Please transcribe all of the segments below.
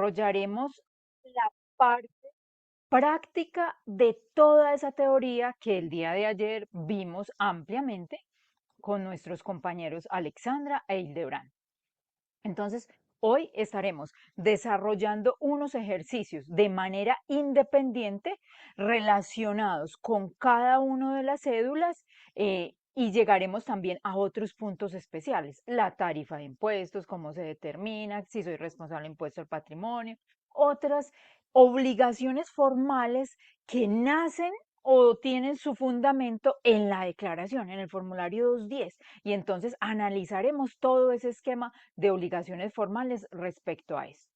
desarrollaremos la parte práctica de toda esa teoría que el día de ayer vimos ampliamente con nuestros compañeros Alexandra e Hildebrand. Entonces, hoy estaremos desarrollando unos ejercicios de manera independiente relacionados con cada una de las cédulas y llegaremos también a otros puntos especiales. La tarifa de impuestos, cómo se determina, si soy responsable de impuesto al patrimonio, otras obligaciones formales que nacen o tienen su fundamento en la declaración, en el formulario 210. Y entonces analizaremos todo ese esquema de obligaciones formales respecto a eso.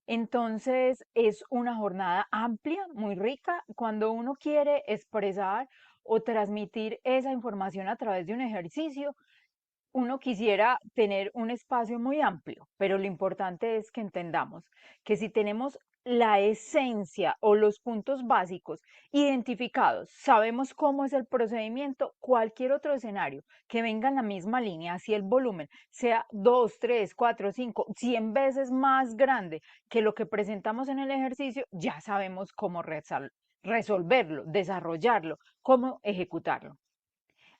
Entonces es una jornada amplia, muy rica, cuando uno quiere expresar o transmitir esa información a través de un ejercicio. Uno quisiera tener un espacio muy amplio, pero lo importante es que entendamos que si tenemos la esencia o los puntos básicos identificados, sabemos cómo es el procedimiento, cualquier otro escenario que venga en la misma línea, así el volumen sea 2, 3, 4, 5, 100 veces más grande que lo que presentamos en el ejercicio, ya sabemos cómo resolverlo, desarrollarlo, cómo ejecutarlo.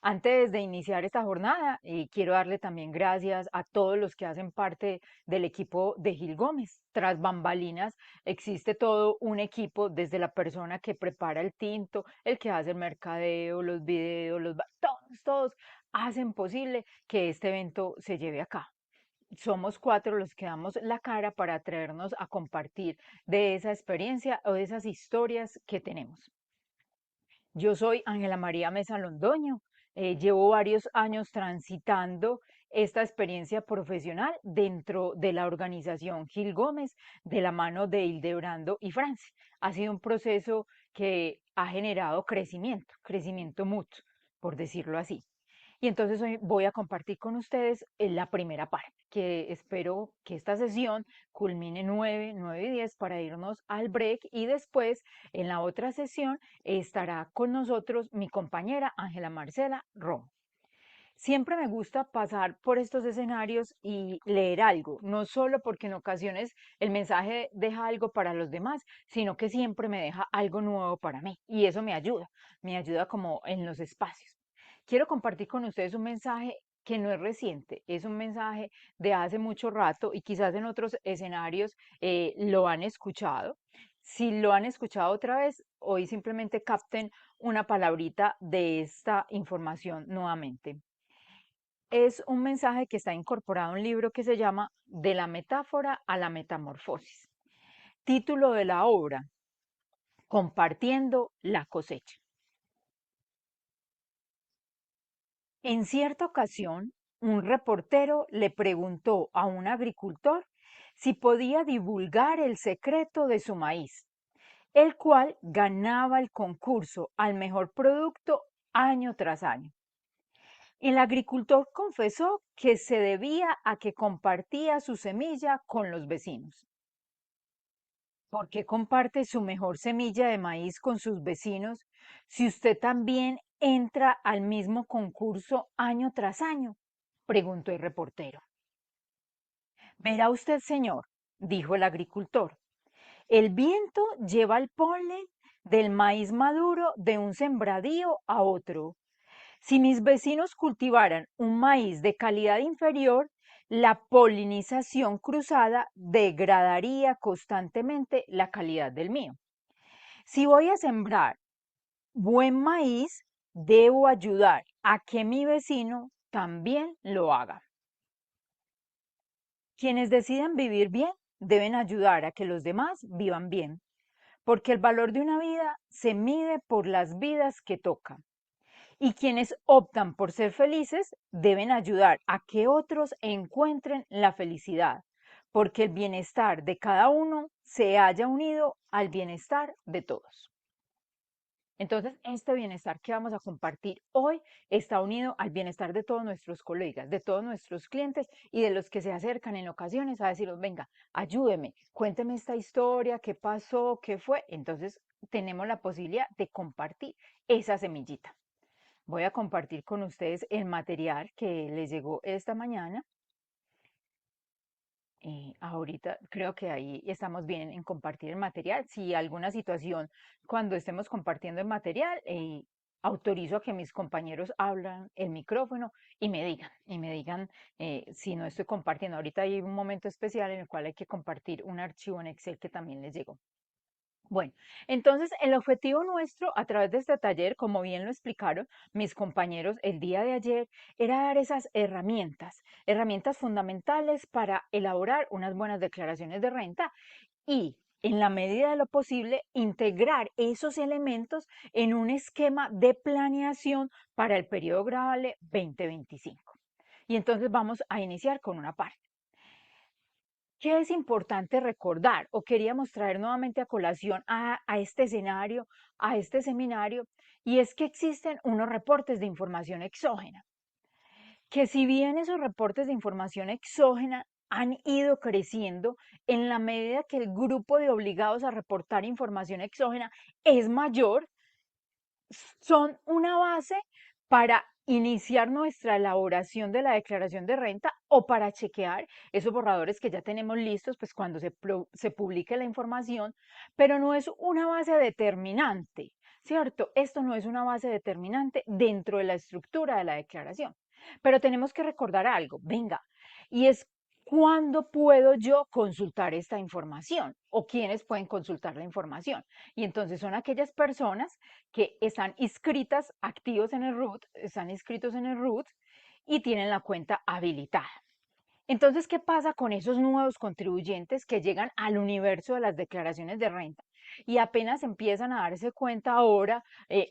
Antes de iniciar esta jornada, quiero darle también gracias a todos los que hacen parte del equipo de Gil Gómez. Tras bambalinas existe todo un equipo, desde la persona que prepara el tinto, el que hace el mercadeo, los videos, todos hacen posible que este evento se lleve a cabo. Somos cuatro los que damos la cara para atrevernos a compartir de esa experiencia o de esas historias que tenemos. Yo soy Ángela María Mesa Londoño. Llevo varios años transitando esta experiencia profesional dentro de la organización Gil Gómez, de la mano de Hildebrando y France. Ha sido un proceso que ha generado crecimiento, crecimiento mutuo, por decirlo así. Y entonces hoy voy a compartir con ustedes la primera parte, que espero que esta sesión culmine 9 y 10 para irnos al break y después en la otra sesión estará con nosotros mi compañera Ángela Marcela Romo. Siempre me gusta pasar por estos escenarios y leer algo, no solo porque en ocasiones el mensaje deja algo para los demás, sino que siempre me deja algo nuevo para mí y eso me ayuda como en los espacios. Quiero compartir con ustedes un mensaje que no es reciente, es un mensaje de hace mucho rato y quizás en otros escenarios lo han escuchado. Si lo han escuchado otra vez, hoy simplemente capten una palabrita de esta información nuevamente. Es un mensaje que está incorporado en un libro que se llama De la metáfora a la metamorfosis. Título de la obra, Compartiendo la cosecha. En cierta ocasión, un reportero le preguntó a un agricultor si podía divulgar el secreto de su maíz, el cual ganaba el concurso al mejor producto año tras año. El agricultor confesó que se debía a que compartía su semilla con los vecinos. ¿Por qué comparte su mejor semilla de maíz con sus vecinos si usted también entra al mismo concurso año tras año? Preguntó el reportero. Verá usted, señor, dijo el agricultor, el viento lleva el polen del maíz maduro de un sembradío a otro. Si mis vecinos cultivaran un maíz de calidad inferior, la polinización cruzada degradaría constantemente la calidad del mío. Si voy a sembrar buen maíz, debo ayudar a que mi vecino también lo haga. Quienes deciden vivir bien deben ayudar a que los demás vivan bien, porque el valor de una vida se mide por las vidas que toca. Y quienes optan por ser felices deben ayudar a que otros encuentren la felicidad, porque el bienestar de cada uno se haya unido al bienestar de todos. Entonces, este bienestar que vamos a compartir hoy está unido al bienestar de todos nuestros colegas, de todos nuestros clientes y de los que se acercan en ocasiones a decirnos, venga, ayúdeme, cuénteme esta historia, qué pasó, qué fue. Entonces, tenemos la posibilidad de compartir esa semillita. Voy a compartir con ustedes el material que les llegó esta mañana. ahorita creo que ahí estamos bien en compartir el material. Si alguna situación, cuando estemos compartiendo el material, autorizo a que mis compañeros hablan el micrófono y me digan si no estoy compartiendo. Ahorita hay un momento especial en el cual hay que compartir un archivo en Excel que también les llegó. Bueno, entonces el objetivo nuestro a través de este taller, como bien lo explicaron mis compañeros el día de ayer, era dar esas herramientas fundamentales para elaborar unas buenas declaraciones de renta y, en la medida de lo posible, integrar esos elementos en un esquema de planeación para el periodo grabable 2025. Y entonces vamos a iniciar con una parte. ¿Qué es importante recordar? O queríamos traer nuevamente a colación a este escenario, a este seminario, y es que existen unos reportes de información exógena, que si bien esos reportes de información exógena han ido creciendo en la medida que el grupo de obligados a reportar información exógena es mayor, son una base para iniciar nuestra elaboración de la declaración de renta o para chequear esos borradores que ya tenemos listos, pues cuando se publique la información, pero no es una base determinante, ¿cierto? Esto no es una base determinante dentro de la estructura de la declaración. Pero tenemos que recordar algo, venga, y es cuándo puedo yo consultar esta información o quiénes pueden consultar la información. Y entonces son aquellas personas que están inscritas, activos en el root, están inscritos en el root y tienen la cuenta habilitada. Entonces, ¿qué pasa con esos nuevos contribuyentes que llegan al universo de las declaraciones de renta y apenas empiezan a darse cuenta ahora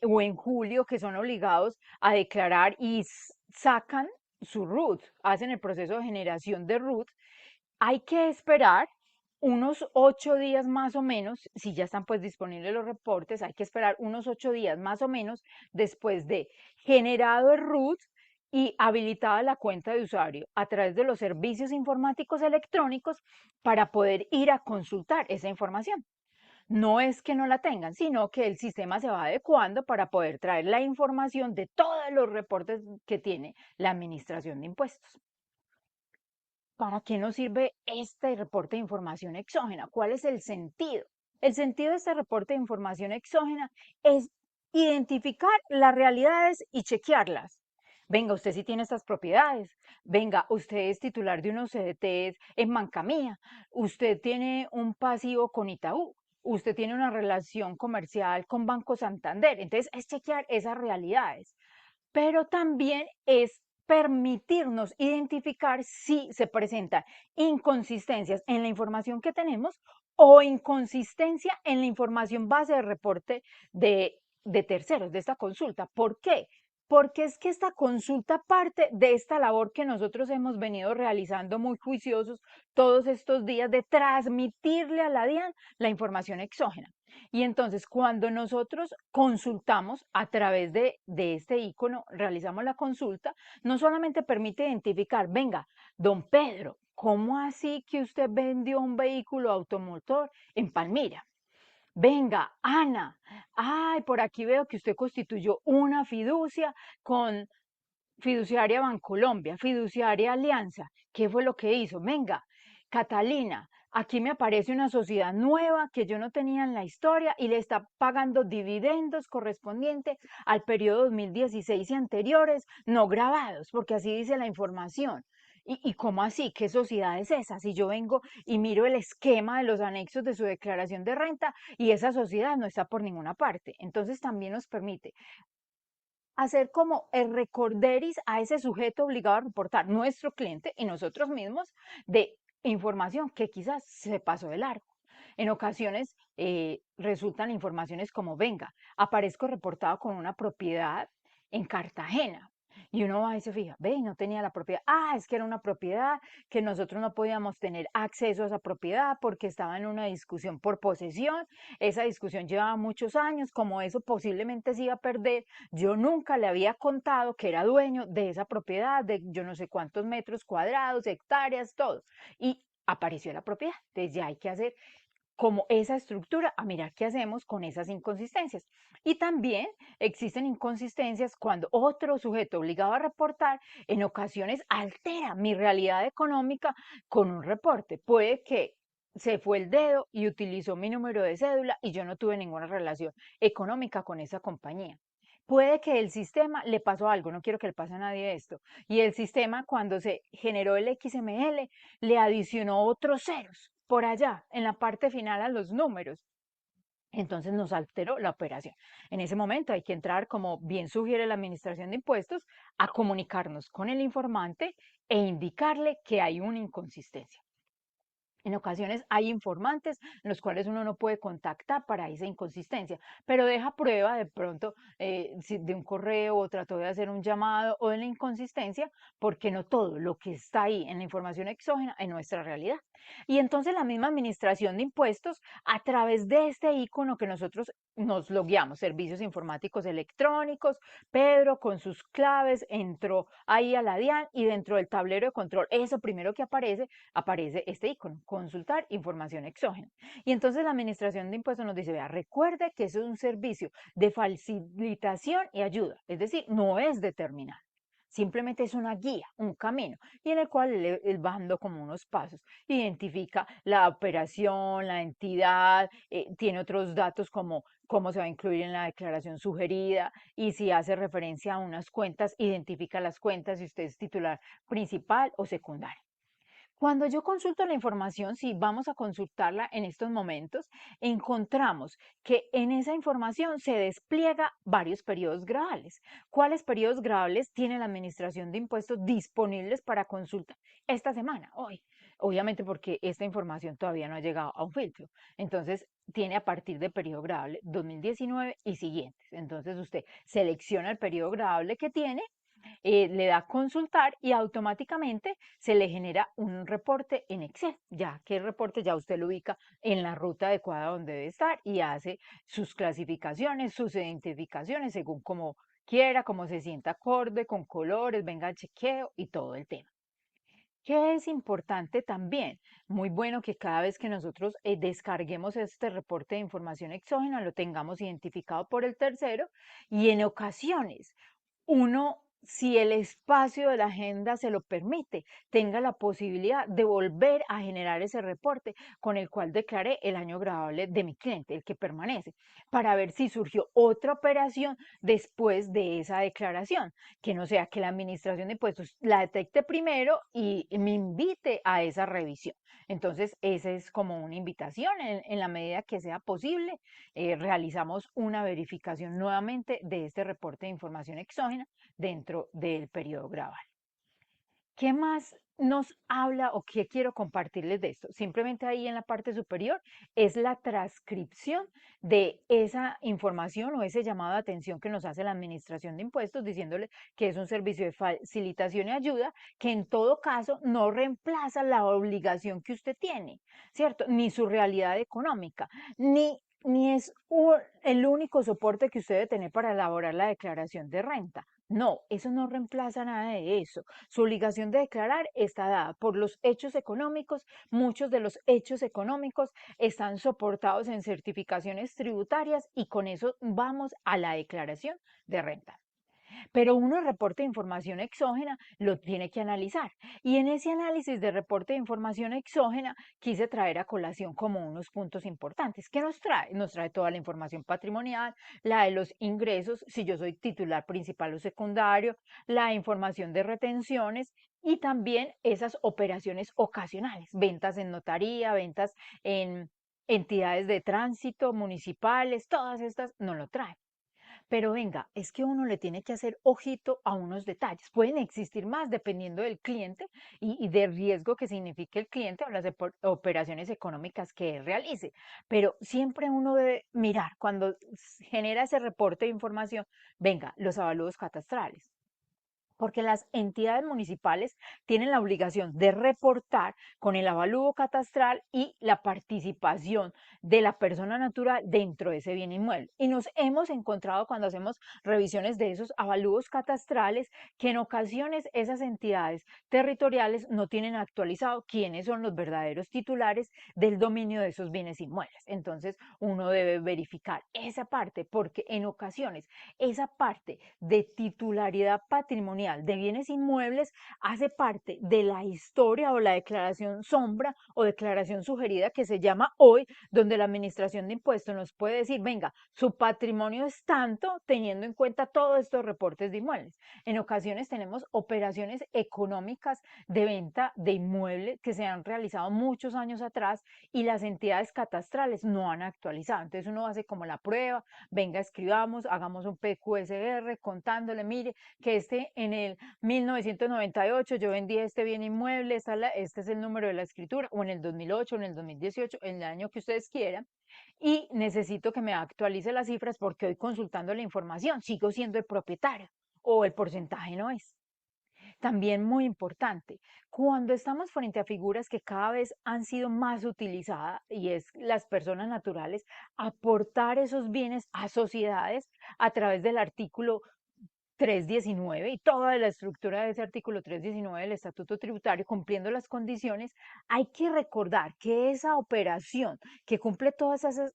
o en julio que son obligados a declarar y sacan su root, hacen el proceso de generación de root? Hay que esperar unos 8 días más o menos, si ya están pues disponibles los reportes, hay que esperar unos 8 días más o menos después de generado el root y habilitada la cuenta de usuario a través de los servicios informáticos electrónicos para poder ir a consultar esa información. No es que no la tengan, sino que el sistema se va adecuando para poder traer la información de todos los reportes que tiene la Administración de Impuestos. ¿Para qué nos sirve este reporte de información exógena? ¿Cuál es el sentido? El sentido de este reporte de información exógena es identificar las realidades y chequearlas. Venga, usted sí tiene estas propiedades. Venga, usted es titular de unos CDTs en banca mía. Usted tiene un pasivo con Itaú. Usted tiene una relación comercial con Banco Santander. Entonces, es chequear esas realidades, pero también es permitirnos identificar si se presentan inconsistencias en la información que tenemos o inconsistencia en la información base de reporte de terceros, de esta consulta. ¿Por qué? Porque es que esta consulta parte de esta labor que nosotros hemos venido realizando muy juiciosos todos estos días de transmitirle a la DIAN la información exógena. Y entonces, cuando nosotros consultamos a través de este icono, realizamos la consulta, no solamente permite identificar, venga, don Pedro, ¿cómo así que usted vendió un vehículo automotor en Palmira? Venga, Ana, ay, por aquí veo que usted constituyó una fiducia con Fiduciaria Bancolombia, Fiduciaria Alianza. ¿Qué fue lo que hizo? Venga, Catalina, aquí me aparece una sociedad nueva que yo no tenía en la historia y le está pagando dividendos correspondientes al periodo 2016 y anteriores, no grabados, porque así dice la información. ¿Y cómo así? ¿Qué sociedad es esa? Si yo vengo y miro el esquema de los anexos de su declaración de renta y esa sociedad no está por ninguna parte. Entonces también nos permite hacer como el recorderis a ese sujeto obligado a reportar, nuestro cliente y nosotros mismos, de información que quizás se pasó de largo. En ocasiones resultan informaciones como, venga, aparezco reportado con una propiedad en Cartagena. Y uno va y se fija, ve, no tenía la propiedad. Ah, es que era una propiedad que nosotros no podíamos tener acceso a esa propiedad porque estaba en una discusión por posesión. Esa discusión llevaba muchos años, como eso posiblemente se iba a perder. Yo nunca le había contado que era dueño de esa propiedad, de yo no sé cuántos metros cuadrados, hectáreas, todo. Y apareció la propiedad. Entonces ya hay que hacer como esa estructura a mirar qué hacemos con esas inconsistencias. Y también existen inconsistencias cuando otro sujeto obligado a reportar en ocasiones altera mi realidad económica con un reporte. Puede que se fue el dedo y utilizó mi número de cédula y yo no tuve ninguna relación económica con esa compañía. Puede que el sistema le pasó algo, no quiero que le pase a nadie esto, y el sistema cuando se generó el XML le adicionó otros ceros por allá, en la parte final a los números. Entonces nos alteró la operación. En ese momento hay que entrar, como bien sugiere la Administración de Impuestos, a comunicarnos con el informante e indicarle que hay una inconsistencia. En ocasiones hay informantes en los cuales uno no puede contactar para esa inconsistencia, pero deja prueba de pronto de un correo o trató de hacer un llamado o de la inconsistencia, porque no todo lo que está ahí en la información exógena es nuestra realidad. Y entonces la misma administración de impuestos, a través de este icono que nosotros nos logueamos, servicios informáticos electrónicos, Pedro con sus claves entró ahí a la DIAN y dentro del tablero de control, eso primero que aparece este icono, consultar información exógena. Y entonces la Administración de Impuestos nos dice, vea, recuerde que eso es un servicio de facilitación y ayuda, es decir, no es determinado. Simplemente es una guía, un camino, y en el cual él va dando como unos pasos. Identifica la operación, la entidad, tiene otros datos como cómo se va a incluir en la declaración sugerida, y si hace referencia a unas cuentas, identifica las cuentas si usted es titular principal o secundario. Cuando yo consulto la información, si vamos a consultarla en estos momentos, encontramos que en esa información se despliega varios periodos graduales. ¿Cuáles periodos graduales tiene la Administración de Impuestos disponibles para consulta esta semana, hoy? Obviamente porque esta información todavía no ha llegado a un filtro. Entonces, tiene a partir de periodo gradable 2019 y siguientes. Entonces, usted selecciona el periodo gradable que tiene, le da consultar y automáticamente se le genera un reporte en Excel, ya que el reporte ya usted lo ubica en la ruta adecuada donde debe estar y hace sus clasificaciones, sus identificaciones según como quiera, como se sienta acorde, con colores, venga el chequeo y todo el tema. ¿Qué es importante también? Muy bueno que cada vez que nosotros descarguemos este reporte de información exógena lo tengamos identificado por el tercero, y en ocasiones uno, si el espacio de la agenda se lo permite, tenga la posibilidad de volver a generar ese reporte con el cual declaré el año grabable de mi cliente, el que permanece, para ver si surgió otra operación después de esa declaración, que no sea que la Administración de Impuestos la detecte primero y me invite a esa revisión. Entonces, esa es como una invitación en la medida que sea posible. Realizamos una verificación nuevamente de este reporte de información exógena dentro del periodo grabal. ¿Qué más nos habla o qué quiero compartirles de esto? Simplemente ahí en la parte superior es la transcripción de esa información o ese llamado de atención que nos hace la Administración de Impuestos diciéndole que es un servicio de facilitación y ayuda que en todo caso no reemplaza la obligación que usted tiene, ¿cierto? Ni su realidad económica, ni es el único soporte que usted debe tener para elaborar la declaración de renta. No, eso no reemplaza nada de eso. Su obligación de declarar está dada por los hechos económicos. Muchos de los hechos económicos están soportados en certificaciones tributarias y con eso vamos a la declaración de renta. Pero uno el reporte de información exógena lo tiene que analizar. Y en ese análisis de reporte de información exógena quise traer a colación como unos puntos importantes. ¿Qué nos trae? Nos trae toda la información patrimonial, la de los ingresos, si yo soy titular principal o secundario, la información de retenciones y también esas operaciones ocasionales, ventas en notaría, ventas en entidades de tránsito, municipales, todas estas no lo trae. Pero venga, es que uno le tiene que hacer ojito a unos detalles. Pueden existir más dependiendo del cliente y del riesgo que signifique el cliente o las operaciones económicas que él realice. Pero siempre uno debe mirar cuando genera ese reporte de información, venga, los avalúos catastrales. porque las entidades municipales tienen la obligación de reportar con el avalúo catastral y la participación de la persona natural dentro de ese bien inmueble. Y nos hemos encontrado cuando hacemos revisiones de esos avalúos catastrales que en ocasiones esas entidades territoriales no tienen actualizado quiénes son los verdaderos titulares del dominio de esos bienes inmuebles. Entonces uno debe verificar esa parte porque en ocasiones esa parte de titularidad patrimonial de bienes inmuebles hace parte de la historia o la declaración sombra o declaración sugerida que se llama hoy, donde la administración de impuestos nos puede decir, venga, su patrimonio es tanto teniendo en cuenta todos estos reportes de inmuebles. En ocasiones tenemos operaciones económicas de venta de inmuebles que se han realizado muchos años atrás y las entidades catastrales no han actualizado. Entonces uno hace como la prueba, venga, escribamos, hagamos un PQSR contándole, mire, que en el 1998 yo vendí este bien inmueble, este es el número de la escritura, o en el 2008, o en el 2018, en el año que ustedes quieran, y necesito que me actualice las cifras porque hoy consultando la información sigo siendo el propietario o el porcentaje no es. También muy importante, cuando estamos frente a figuras que cada vez han sido más utilizadas y es las personas naturales, aportar esos bienes a sociedades a través del artículo 319 y toda la estructura de ese artículo 319 del Estatuto Tributario, cumpliendo las condiciones, hay que recordar que esa operación que cumple todas esas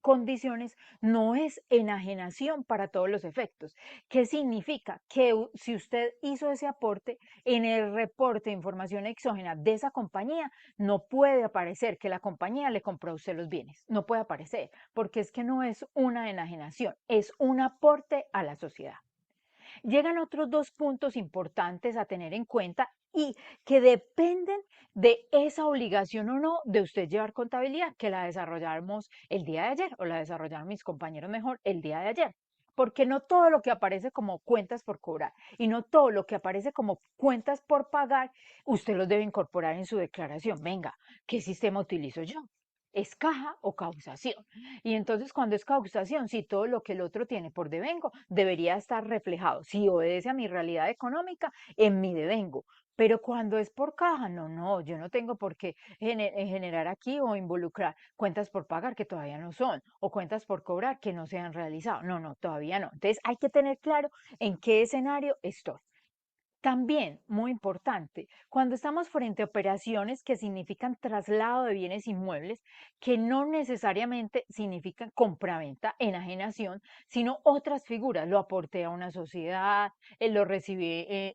condiciones no es enajenación para todos los efectos. ¿Qué significa? Que si usted hizo ese aporte en el reporte de información exógena de esa compañía, no puede aparecer que la compañía le compró a usted los bienes. No puede aparecer, porque es que no es una enajenación, es un aporte a la sociedad. Llegan otros dos puntos importantes a tener en cuenta y que dependen de esa obligación o no de usted llevar contabilidad, que la desarrollamos el día de ayer o la desarrollaron mis compañeros mejor el día de ayer. Porque no todo lo que aparece como cuentas por cobrar y no todo lo que aparece como cuentas por pagar, usted los debe incorporar en su declaración. Venga, ¿qué sistema utilizo yo? ¿Es caja o causación? Y entonces cuando es causación, si todo lo que el otro tiene por devengo debería estar reflejado, si obedece a mi realidad económica, en mi devengo. Pero cuando es por caja, no, no, yo no tengo por qué generar aquí o involucrar cuentas por pagar que todavía no son, o cuentas por cobrar que no se han realizado. No, no, todavía no. Entonces hay que tener claro en qué escenario estoy. También, muy importante, cuando estamos frente a operaciones que significan traslado de bienes inmuebles, que no necesariamente significan compraventa, enajenación, sino otras figuras. Lo aporté a una sociedad, lo recibí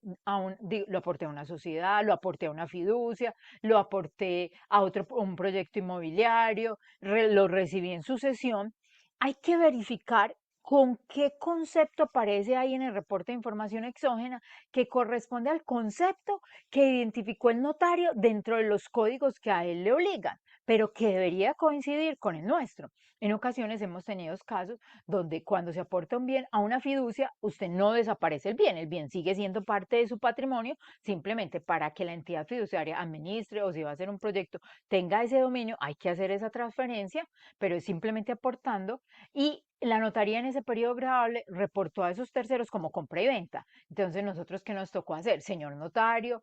lo aporté a una sociedad, lo aporté a una fiducia, lo aporté a un proyecto inmobiliario, lo recibí en sucesión. Hay que verificar con qué concepto aparece ahí en el reporte de información exógena que corresponde al concepto que identificó el notario dentro de los códigos que a él le obligan, pero que debería coincidir con el nuestro. En ocasiones hemos tenido casos donde cuando se aporta un bien a una fiducia, usted no desaparece el bien sigue siendo parte de su patrimonio, simplemente para que la entidad fiduciaria administre o si va a hacer un proyecto tenga ese dominio, hay que hacer esa transferencia, pero es simplemente aportando y la notaría en ese periodo grabable reportó a esos terceros como compra y venta. Entonces, nosotros, ¿qué nos tocó hacer? Señor notario,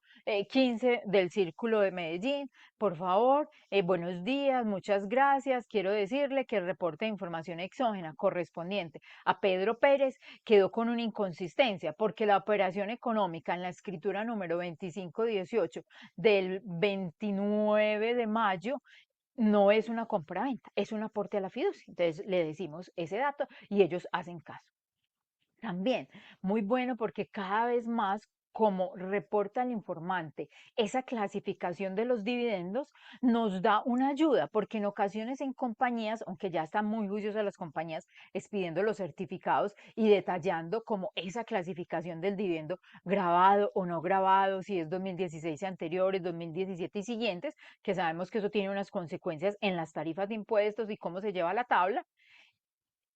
15 del Círculo de Medellín, por favor, buenos días, muchas gracias. Quiero decirle que el reporte de información exógena correspondiente a Pedro Pérez quedó con una inconsistencia porque la operación económica en la escritura número 2518 del 29 de mayo no es una compraventa, es un aporte a la fiducia. Entonces le decimos ese dato y ellos hacen caso. También, muy bueno porque cada vez más, como reporta el informante, esa clasificación de los dividendos nos da una ayuda, porque en ocasiones en compañías, aunque ya están muy juiciosas las compañías expidiendo los certificados y detallando como esa clasificación del dividendo grabado o no grabado, si es 2016 y anteriores, 2017 y siguientes, que sabemos que eso tiene unas consecuencias en las tarifas de impuestos y cómo se lleva la tabla,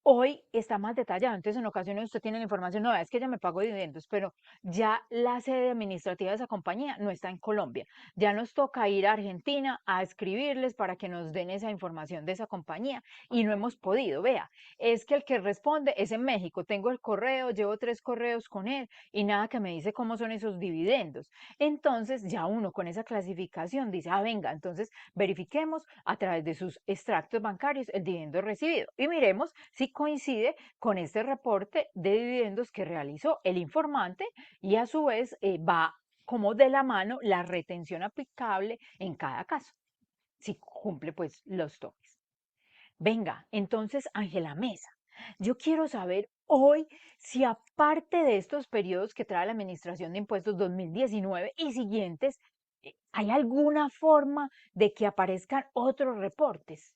Hoy está más detallado, entonces en ocasiones usted tiene la información, no, es que ella me pagó dividendos, pero ya la sede administrativa de esa compañía no está en Colombia. Ya nos toca ir a Argentina a escribirles para que nos den esa información de esa compañía y no hemos podido. Vea, es que el que responde es en México. Tengo el correo, llevo 3 correos con él y nada que me dice cómo son esos dividendos. Entonces ya uno con esa clasificación dice, ah, venga, entonces verifiquemos a través de sus extractos bancarios el dividendo recibido y miremos si coincide con este reporte de dividendos que realizó el informante y a su vez va como de la mano la retención aplicable en cada caso, si cumple pues los topes. Venga, entonces, Ángela Mesa, yo quiero saber hoy si aparte de estos periodos que trae la Administración de Impuestos 2019 y siguientes, ¿hay alguna forma de que aparezcan otros reportes?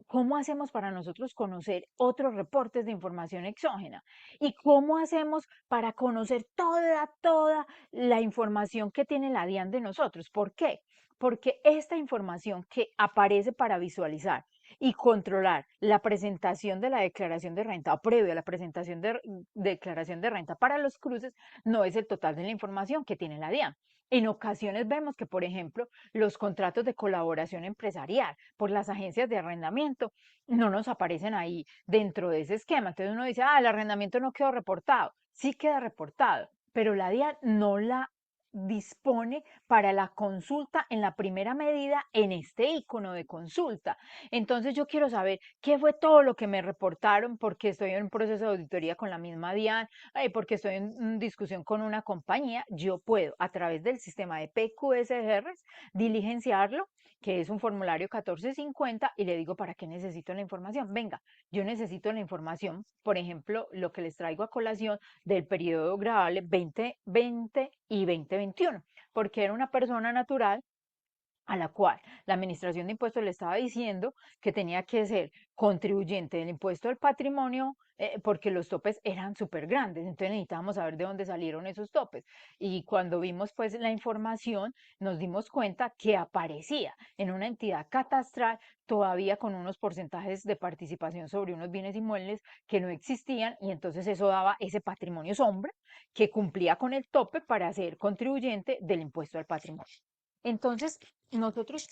¿Cómo hacemos para nosotros conocer otros reportes de información exógena? ¿Y cómo hacemos para conocer toda la información que tiene la DIAN de nosotros? ¿Por qué? Porque esta información que aparece para visualizar y controlar la presentación de la declaración de renta o previo a la presentación de declaración de renta para los cruces no es el total de la información que tiene la DIAN. En ocasiones vemos que, por ejemplo, los contratos de colaboración empresarial por las agencias de arrendamiento no nos aparecen ahí dentro de ese esquema. Entonces uno dice, ah, el arrendamiento no quedó reportado. Sí queda reportado, pero la DIAN no la dispone para la consulta en la primera medida en este icono de consulta. Entonces yo quiero saber qué fue todo lo que me reportaron porque estoy en un proceso de auditoría con la misma DIAN, porque estoy en discusión con una compañía. Yo puedo a través del sistema de PQSRs diligenciarlo, que es un formulario 1450, y le digo para qué necesito la información. Venga, yo necesito la información, por ejemplo, lo que les traigo a colación del periodo grabable 2020 y 2021, porque era una persona natural a la cual la Administración de Impuestos le estaba diciendo que tenía que ser contribuyente del impuesto al patrimonio, porque los topes eran súper grandes, entonces necesitábamos saber de dónde salieron esos topes. Y cuando vimos pues la información, nos dimos cuenta que aparecía en una entidad catastral todavía con unos porcentajes de participación sobre unos bienes inmuebles que no existían, y entonces eso daba ese patrimonio sombra que cumplía con el tope para ser contribuyente del impuesto al patrimonio. Entonces, nosotros,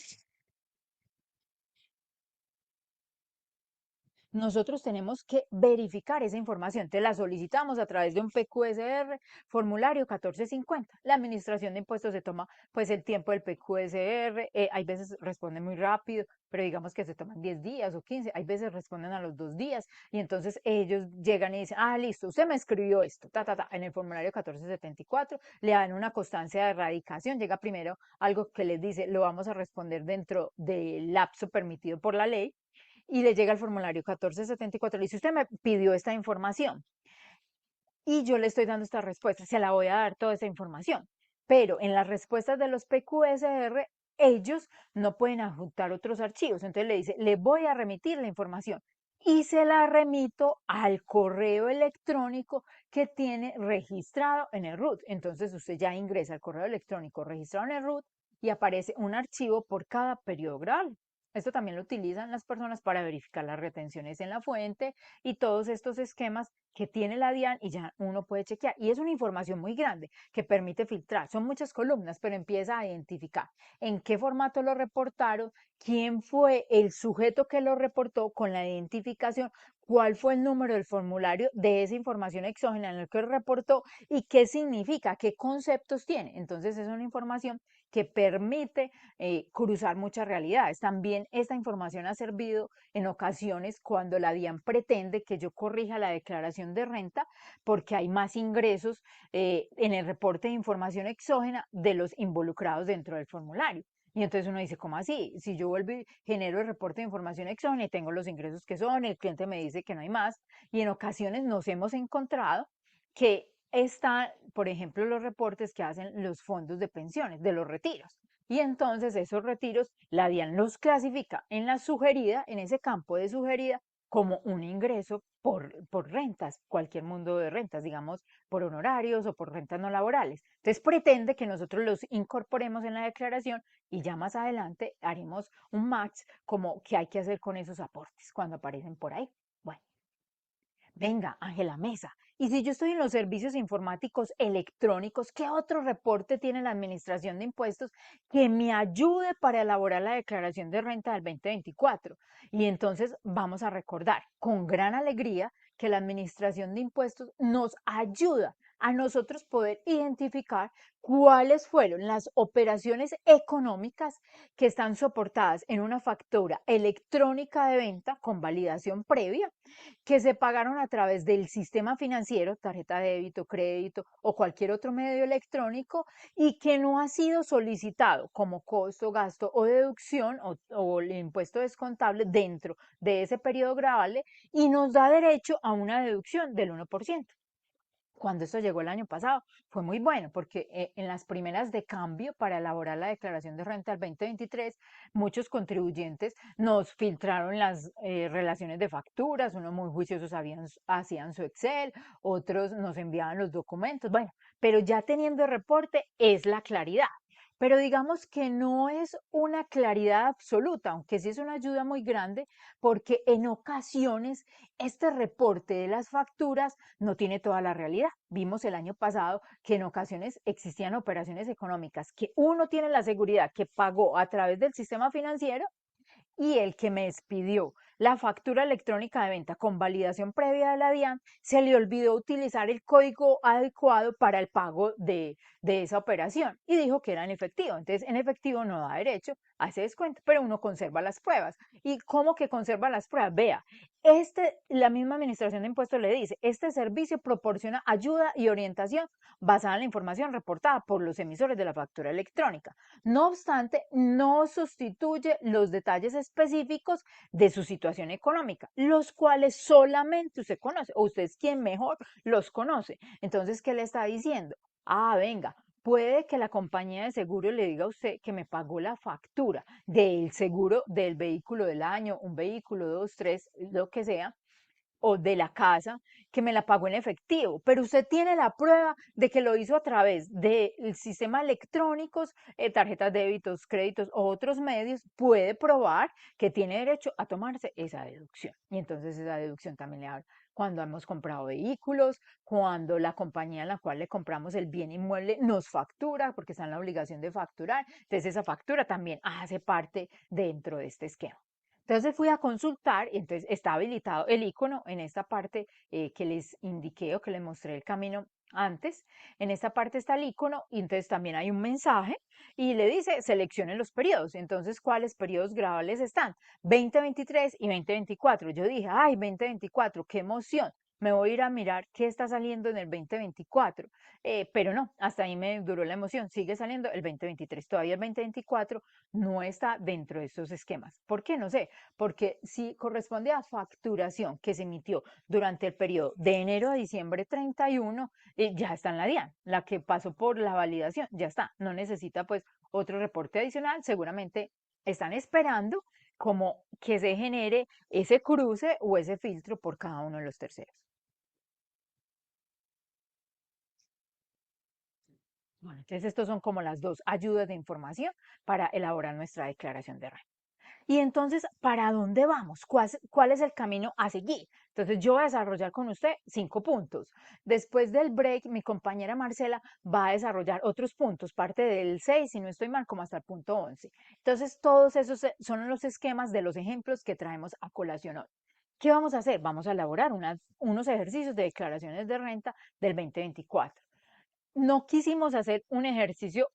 nosotros tenemos que verificar esa información. Te la solicitamos a través de un PQSR, formulario 1450. La Administración de Impuestos se toma pues el tiempo del PQSR, hay veces responden muy rápido, pero digamos que se toman 10 días o 15, hay veces responden a los 2 días y entonces ellos llegan y dicen, ah, listo, usted me escribió esto, en el formulario 1474, le dan una constancia de erradicación, llega primero algo que les dice, lo vamos a responder dentro del lapso permitido por la ley, y le llega el formulario 1474, le dice, usted me pidió esta información y yo le estoy dando esta respuesta, se la voy a dar toda esa información. Pero en las respuestas de los PQSR, ellos no pueden adjuntar otros archivos. Entonces le dice, le voy a remitir la información y se la remito al correo electrónico que tiene registrado en el root. Entonces usted ya ingresa al correo electrónico registrado en el root y aparece un archivo por cada periodo grabable. Esto también lo utilizan las personas para verificar las retenciones en la fuente y todos estos esquemas que tiene la DIAN, y ya uno puede chequear. Y es una información muy grande que permite filtrar. Son muchas columnas, pero empieza a identificar en qué formato lo reportaron, quién fue el sujeto que lo reportó con la identificación, cuál fue el número del formulario de esa información exógena en el que reportó y qué significa, qué conceptos tiene. Entonces es una información que permite cruzar muchas realidades. También esta información ha servido en ocasiones cuando la DIAN pretende que yo corrija la declaración de renta porque hay más ingresos en el reporte de información exógena de los involucrados dentro del formulario. Y entonces uno dice, ¿cómo así? Si yo vuelvo y genero el reporte de información exógena y tengo los ingresos que son, el cliente me dice que no hay más, y en ocasiones nos hemos encontrado que están, por ejemplo, los reportes que hacen los fondos de pensiones, de los retiros. Y entonces esos retiros, la DIAN los clasifica en la sugerida, en ese campo de sugerida, como un ingreso por rentas, cualquier mundo de rentas, digamos, por honorarios o por rentas no laborales. Entonces pretende que nosotros los incorporemos en la declaración y ya más adelante haremos un match como qué hay que hacer con esos aportes cuando aparecen por ahí. Bueno. Venga, Ángela Mesa. Y si yo estoy en los servicios informáticos electrónicos, ¿qué otro reporte tiene la Administración de Impuestos que me ayude para elaborar la declaración de renta del 2024? Y entonces vamos a recordar con gran alegría que la Administración de Impuestos nos ayuda a nosotros poder identificar cuáles fueron las operaciones económicas que están soportadas en una factura electrónica de venta con validación previa que se pagaron a través del sistema financiero, tarjeta de débito, crédito o cualquier otro medio electrónico y que no ha sido solicitado como costo, gasto o deducción o el impuesto descontable dentro de ese periodo grabable y nos da derecho a una deducción del 1%. Cuando esto llegó el año pasado, fue muy bueno porque en las primeras de cambio para elaborar la declaración de renta del 2023, muchos contribuyentes nos filtraron las relaciones de facturas, unos muy juiciosos hacían su Excel, otros nos enviaban los documentos, bueno, pero ya teniendo el reporte es la claridad. Pero digamos que no es una claridad absoluta, aunque sí es una ayuda muy grande, porque en ocasiones este reporte de las facturas no tiene toda la realidad. Vimos el año pasado que en ocasiones existían operaciones económicas que uno tiene la seguridad que pagó a través del sistema financiero y el que me expidió la factura electrónica de venta con validación previa de la DIAN se le olvidó utilizar el código adecuado para el pago de esa operación y dijo que era en efectivo. Entonces, en efectivo no da derecho a ese descuento, pero uno conserva las pruebas. ¿Y cómo que conserva las pruebas? Vea, la misma administración de impuestos le dice, este servicio proporciona ayuda y orientación basada en la información reportada por los emisores de la factura electrónica. No obstante, no sustituye los detalles específicos de su situación económica, los cuales solamente usted conoce, o usted es quien mejor los conoce. Entonces, ¿qué le está diciendo? Ah, venga, puede que la compañía de seguro le diga a usted que me pagó la factura del seguro del vehículo del año, un vehículo, dos, tres, lo que sea, o de la casa que me la pagó en efectivo, pero usted tiene la prueba de que lo hizo a través del sistema electrónicos, tarjetas de débitos, créditos o otros medios, puede probar que tiene derecho a tomarse esa deducción. Y entonces esa deducción también le habla cuando hemos comprado vehículos, cuando la compañía en la cual le compramos el bien inmueble nos factura, porque está en la obligación de facturar, entonces esa factura también hace parte dentro de este esquema. Entonces fui a consultar y entonces está habilitado el icono en esta parte que les indiqué o que les mostré el camino antes. En esta parte está el icono y entonces también hay un mensaje y le dice seleccione los periodos. Entonces, ¿cuáles periodos grabables están? 2023 y 2024. Yo dije, ay, 2024, qué emoción. Me voy a ir a mirar qué está saliendo en el 2024. Pero no, hasta ahí me duró la emoción. Sigue saliendo el 2023. Todavía el 2024 no está dentro de estos esquemas. ¿Por qué? No sé, porque si corresponde a facturación que se emitió durante el periodo de enero a diciembre 31, ya está en la DIAN, la que pasó por la validación, ya está, no necesita pues otro reporte adicional, seguramente están esperando como que se genere ese cruce o ese filtro por cada uno de los terceros. Bueno, entonces estos son como las dos ayudas de información para elaborar nuestra declaración de renta. Y entonces, ¿para dónde vamos? ¿Cuál es el camino a seguir? Entonces, yo voy a desarrollar con usted 5 puntos. Después del break, mi compañera Marcela va a desarrollar otros puntos, parte del 6, si no estoy mal, como hasta el punto 11. Entonces, todos esos son los esquemas de los ejemplos que traemos a colación hoy. ¿Qué vamos a hacer? Vamos a elaborar unos ejercicios de declaraciones de renta del 2024. No quisimos hacer un ejercicio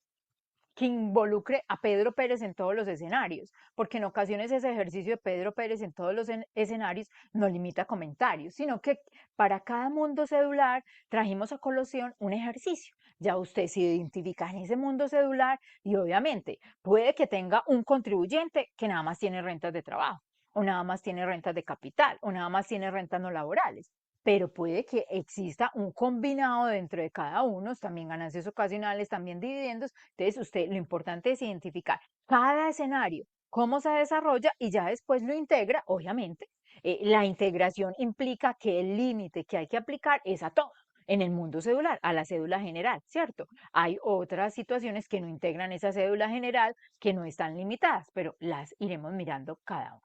que involucre a Pedro Pérez en todos los escenarios, porque en ocasiones ese ejercicio de Pedro Pérez en todos los escenarios no limita comentarios, sino que para cada mundo cedular trajimos a colación un ejercicio. Ya usted se identifica en ese mundo cedular y obviamente puede que tenga un contribuyente que nada más tiene rentas de trabajo, o nada más tiene rentas de capital, o nada más tiene rentas no laborales, pero puede que exista un combinado dentro de cada uno, también ganancias ocasionales, también dividendos. Entonces, usted, lo importante es identificar cada escenario, cómo se desarrolla y ya después lo integra, obviamente. La integración implica que el límite que hay que aplicar es a todo. En el mundo cedular, a la cédula general, ¿cierto? Hay otras situaciones que no integran esa cédula general, que no están limitadas, pero las iremos mirando cada una.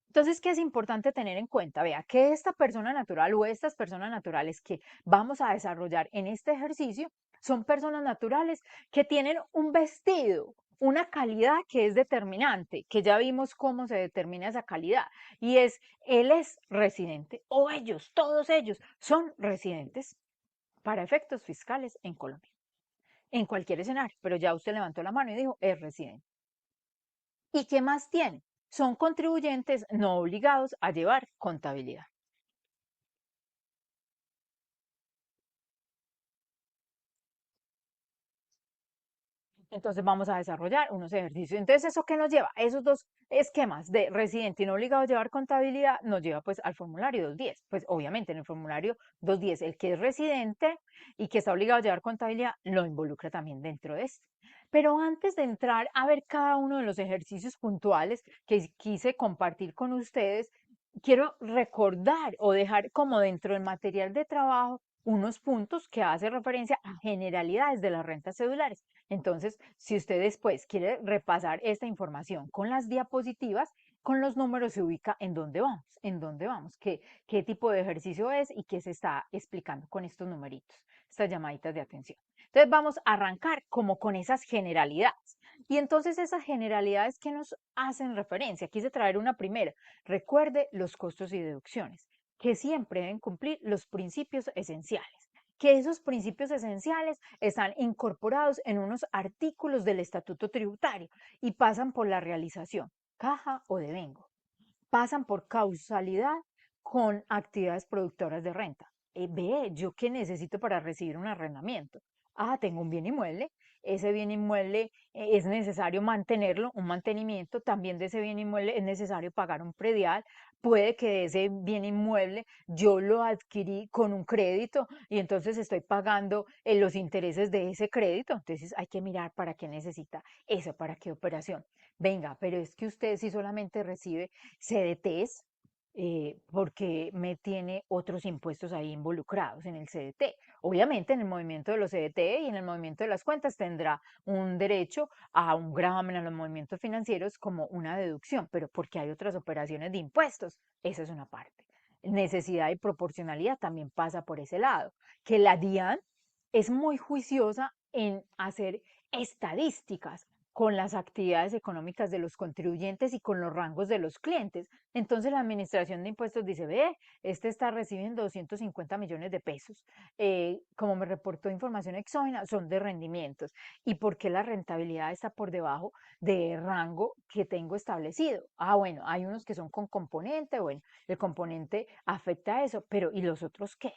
Entonces, ¿qué es importante tener en cuenta? Vea, que esta persona natural o estas personas naturales que vamos a desarrollar en este ejercicio son personas naturales que tienen un vestido, una calidad que es determinante, que ya vimos cómo se determina esa calidad, y es, él es residente, o ellos, todos ellos, son residentes para efectos fiscales en Colombia, en cualquier escenario, pero ya usted levantó la mano y dijo, es residente. ¿Y qué más tiene? Son contribuyentes no obligados a llevar contabilidad. Entonces vamos a desarrollar unos ejercicios. Entonces, ¿eso qué nos lleva? Esos dos esquemas de residente y no obligado a llevar contabilidad nos lleva pues al formulario 210. Pues obviamente en el formulario 210 el que es residente y que está obligado a llevar contabilidad lo involucra también dentro de este. Pero antes de entrar a ver cada uno de los ejercicios puntuales que quise compartir con ustedes, quiero recordar o dejar como dentro del material de trabajo unos puntos que hace referencia a generalidades de las rentas cedulares. Entonces, si usted después quiere repasar esta información con las diapositivas, con los números se ubica en dónde vamos, qué tipo de ejercicio es y qué se está explicando con estos numeritos, estas llamaditas de atención. Entonces, vamos a arrancar como con esas generalidades. Y entonces esas generalidades que nos hacen referencia, quise traer una primera. Recuerde los costos y deducciones, que siempre deben cumplir los principios esenciales, que esos principios esenciales están incorporados en unos artículos del Estatuto Tributario y pasan por la realización, caja o devengo, pasan por causalidad con actividades productoras de renta. Ve, ¿yo qué necesito para recibir un arrendamiento? Ah, tengo un bien inmueble. Ese bien inmueble es necesario mantenerlo, un mantenimiento. También de ese bien inmueble es necesario pagar un predial. Puede que de ese bien inmueble yo lo adquirí con un crédito y entonces estoy pagando los intereses de ese crédito. Entonces hay que mirar para qué necesita eso, para qué operación. Venga, pero es que usted si solamente recibe CDTs, porque me tiene otros impuestos ahí involucrados en el CDT. Obviamente en el movimiento de los CDT y en el movimiento de las cuentas tendrá un derecho a un gravamen a los movimientos financieros como una deducción, pero porque hay otras operaciones de impuestos, esa es una parte. Necesidad y proporcionalidad también pasa por ese lado, que la DIAN es muy juiciosa en hacer estadísticas con las actividades económicas de los contribuyentes y con los rangos de los clientes. Entonces la Administración de Impuestos dice, ve, este está recibiendo 250 millones de pesos. Como me reportó información exógena, son de rendimientos. ¿Y por qué la rentabilidad está por debajo del rango que tengo establecido? Ah, bueno, hay unos que son con componente, bueno, el componente afecta a eso, pero ¿y los otros qué?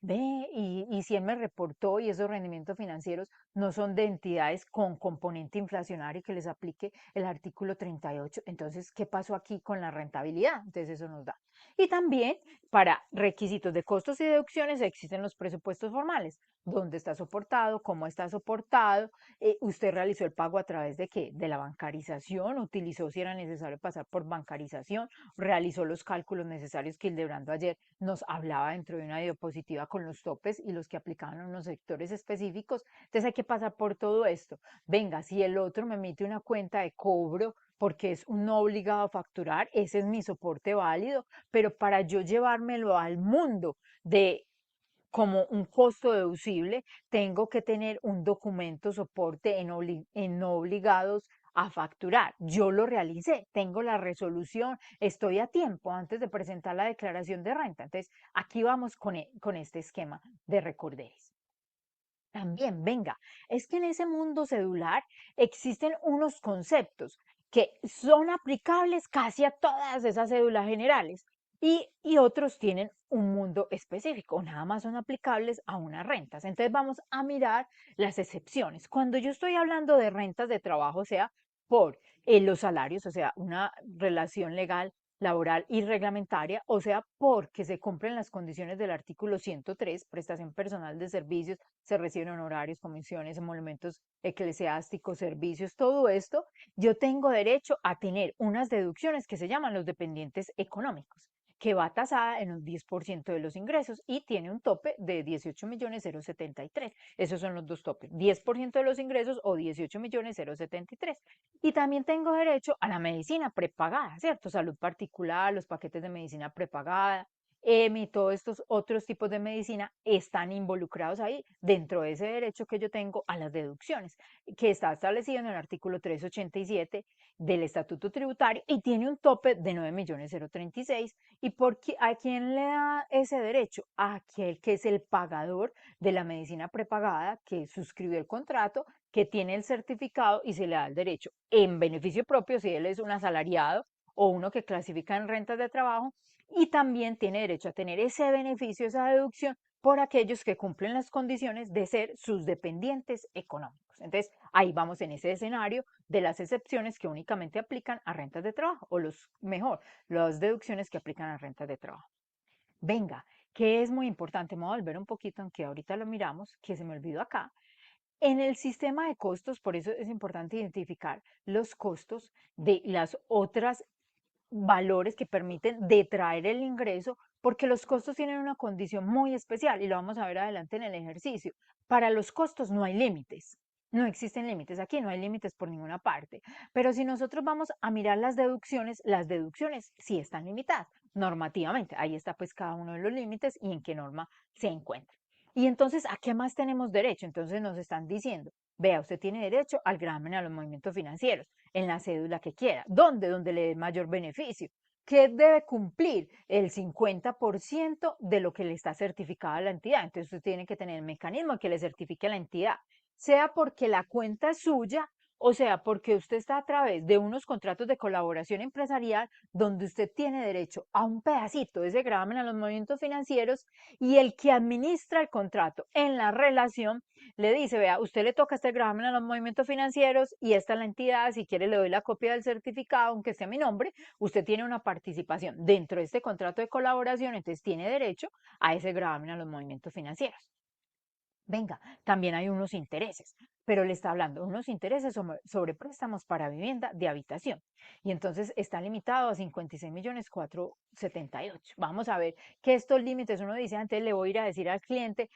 Ve, y si él me reportó y esos rendimientos financieros no son de entidades con componente inflacionario que les aplique el artículo 38. Entonces, ¿qué pasó aquí con la rentabilidad? Entonces, eso nos da. Y también para requisitos de costos y deducciones existen los presupuestos formales. ¿Dónde está soportado? ¿Cómo está soportado? ¿Usted realizó el pago a través de qué? De la bancarización, utilizó si era necesario pasar por bancarización, realizó los cálculos necesarios que Hildebrando ayer nos hablaba dentro de una diapositiva con los topes y los que aplicaban a unos sectores específicos. Entonces hay que pasar por todo esto. Venga, si el otro me emite una cuenta de cobro porque es un no obligado a facturar, ese es mi soporte válido, pero para yo llevármelo al mundo de como un costo deducible, tengo que tener un documento soporte en no obligados a facturar. Yo lo realicé, tengo la resolución, estoy a tiempo antes de presentar la declaración de renta. Entonces, aquí vamos con este esquema de recorderis. También, venga, es que en ese mundo cedular existen unos conceptos que son aplicables casi a todas esas cédulas generales y otros tienen un mundo específico, nada más son aplicables a unas rentas. Entonces vamos a mirar las excepciones. Cuando yo estoy hablando de rentas de trabajo, o sea, por los salarios, o sea, una relación legal laboral y reglamentaria, o sea, porque se cumplen las condiciones del artículo 103, prestación personal de servicios, se reciben honorarios, comisiones, emolumentos eclesiásticos, servicios, todo esto, yo tengo derecho a tener unas deducciones que se llaman los dependientes económicos. que va tasada en un 10% de los ingresos y tiene un tope de 18.073.073. Esos son los dos topes, 10% de los ingresos o 18.073. Y también tengo derecho a la medicina prepagada, ¿cierto? Salud particular, los paquetes de medicina prepagada, EMI, todos estos otros tipos de medicina están involucrados ahí dentro de ese derecho que yo tengo a las deducciones, que está establecido en el artículo 387 del Estatuto Tributario y tiene un tope de 9.036.036. ¿Y por qué, a quién le da ese derecho? A aquel que es el pagador de la medicina prepagada, que suscribió el contrato, que tiene el certificado y se le da el derecho en beneficio propio si él es un asalariado o uno que clasifica en rentas de trabajo, y también tiene derecho a tener ese beneficio, esa deducción, por aquellos que cumplen las condiciones de ser sus dependientes económicos. Entonces, ahí vamos en ese escenario de las excepciones que únicamente aplican a rentas de trabajo, o las deducciones que aplican a rentas de trabajo. Venga, que es muy importante, me voy a volver un poquito, aunque ahorita lo miramos, que se me olvidó acá. En el sistema de costos, por eso es importante identificar los costos de las otras valores que permiten detraer el ingreso, porque los costos tienen una condición muy especial y lo vamos a ver adelante en el ejercicio. Para los costos no hay límites, no existen límites, aquí no hay límites por ninguna parte, pero si nosotros vamos a mirar las deducciones sí están limitadas normativamente, ahí está pues cada uno de los límites y en qué norma se encuentra. Y entonces, ¿a qué más tenemos derecho? Entonces nos están diciendo, vea, usted tiene derecho al gravamen a los movimientos financieros en la cédula que quiera. ¿Dónde? Donde le dé mayor beneficio. ¿Qué debe cumplir? El 50% de lo que le está certificada a la entidad. Entonces usted tiene que tener el mecanismo que le certifique a la entidad, sea porque la cuenta es suya o sea porque usted está a través de unos contratos de colaboración empresarial donde usted tiene derecho a un pedacito de ese gravamen a los movimientos financieros y el que administra el contrato en la relación le dice, vea, usted le toca este gravamen a los movimientos financieros y esta es la entidad, si quiere le doy la copia del certificado, aunque sea mi nombre, usted tiene una participación dentro de este contrato de colaboración, entonces tiene derecho a ese gravamen a los movimientos financieros. Venga, también hay unos intereses, pero le está hablando unos intereses sobre préstamos para vivienda de habitación. Y entonces está limitado a 56.478.000. Vamos a ver que estos límites, uno dice, antes le voy a ir a decir al cliente,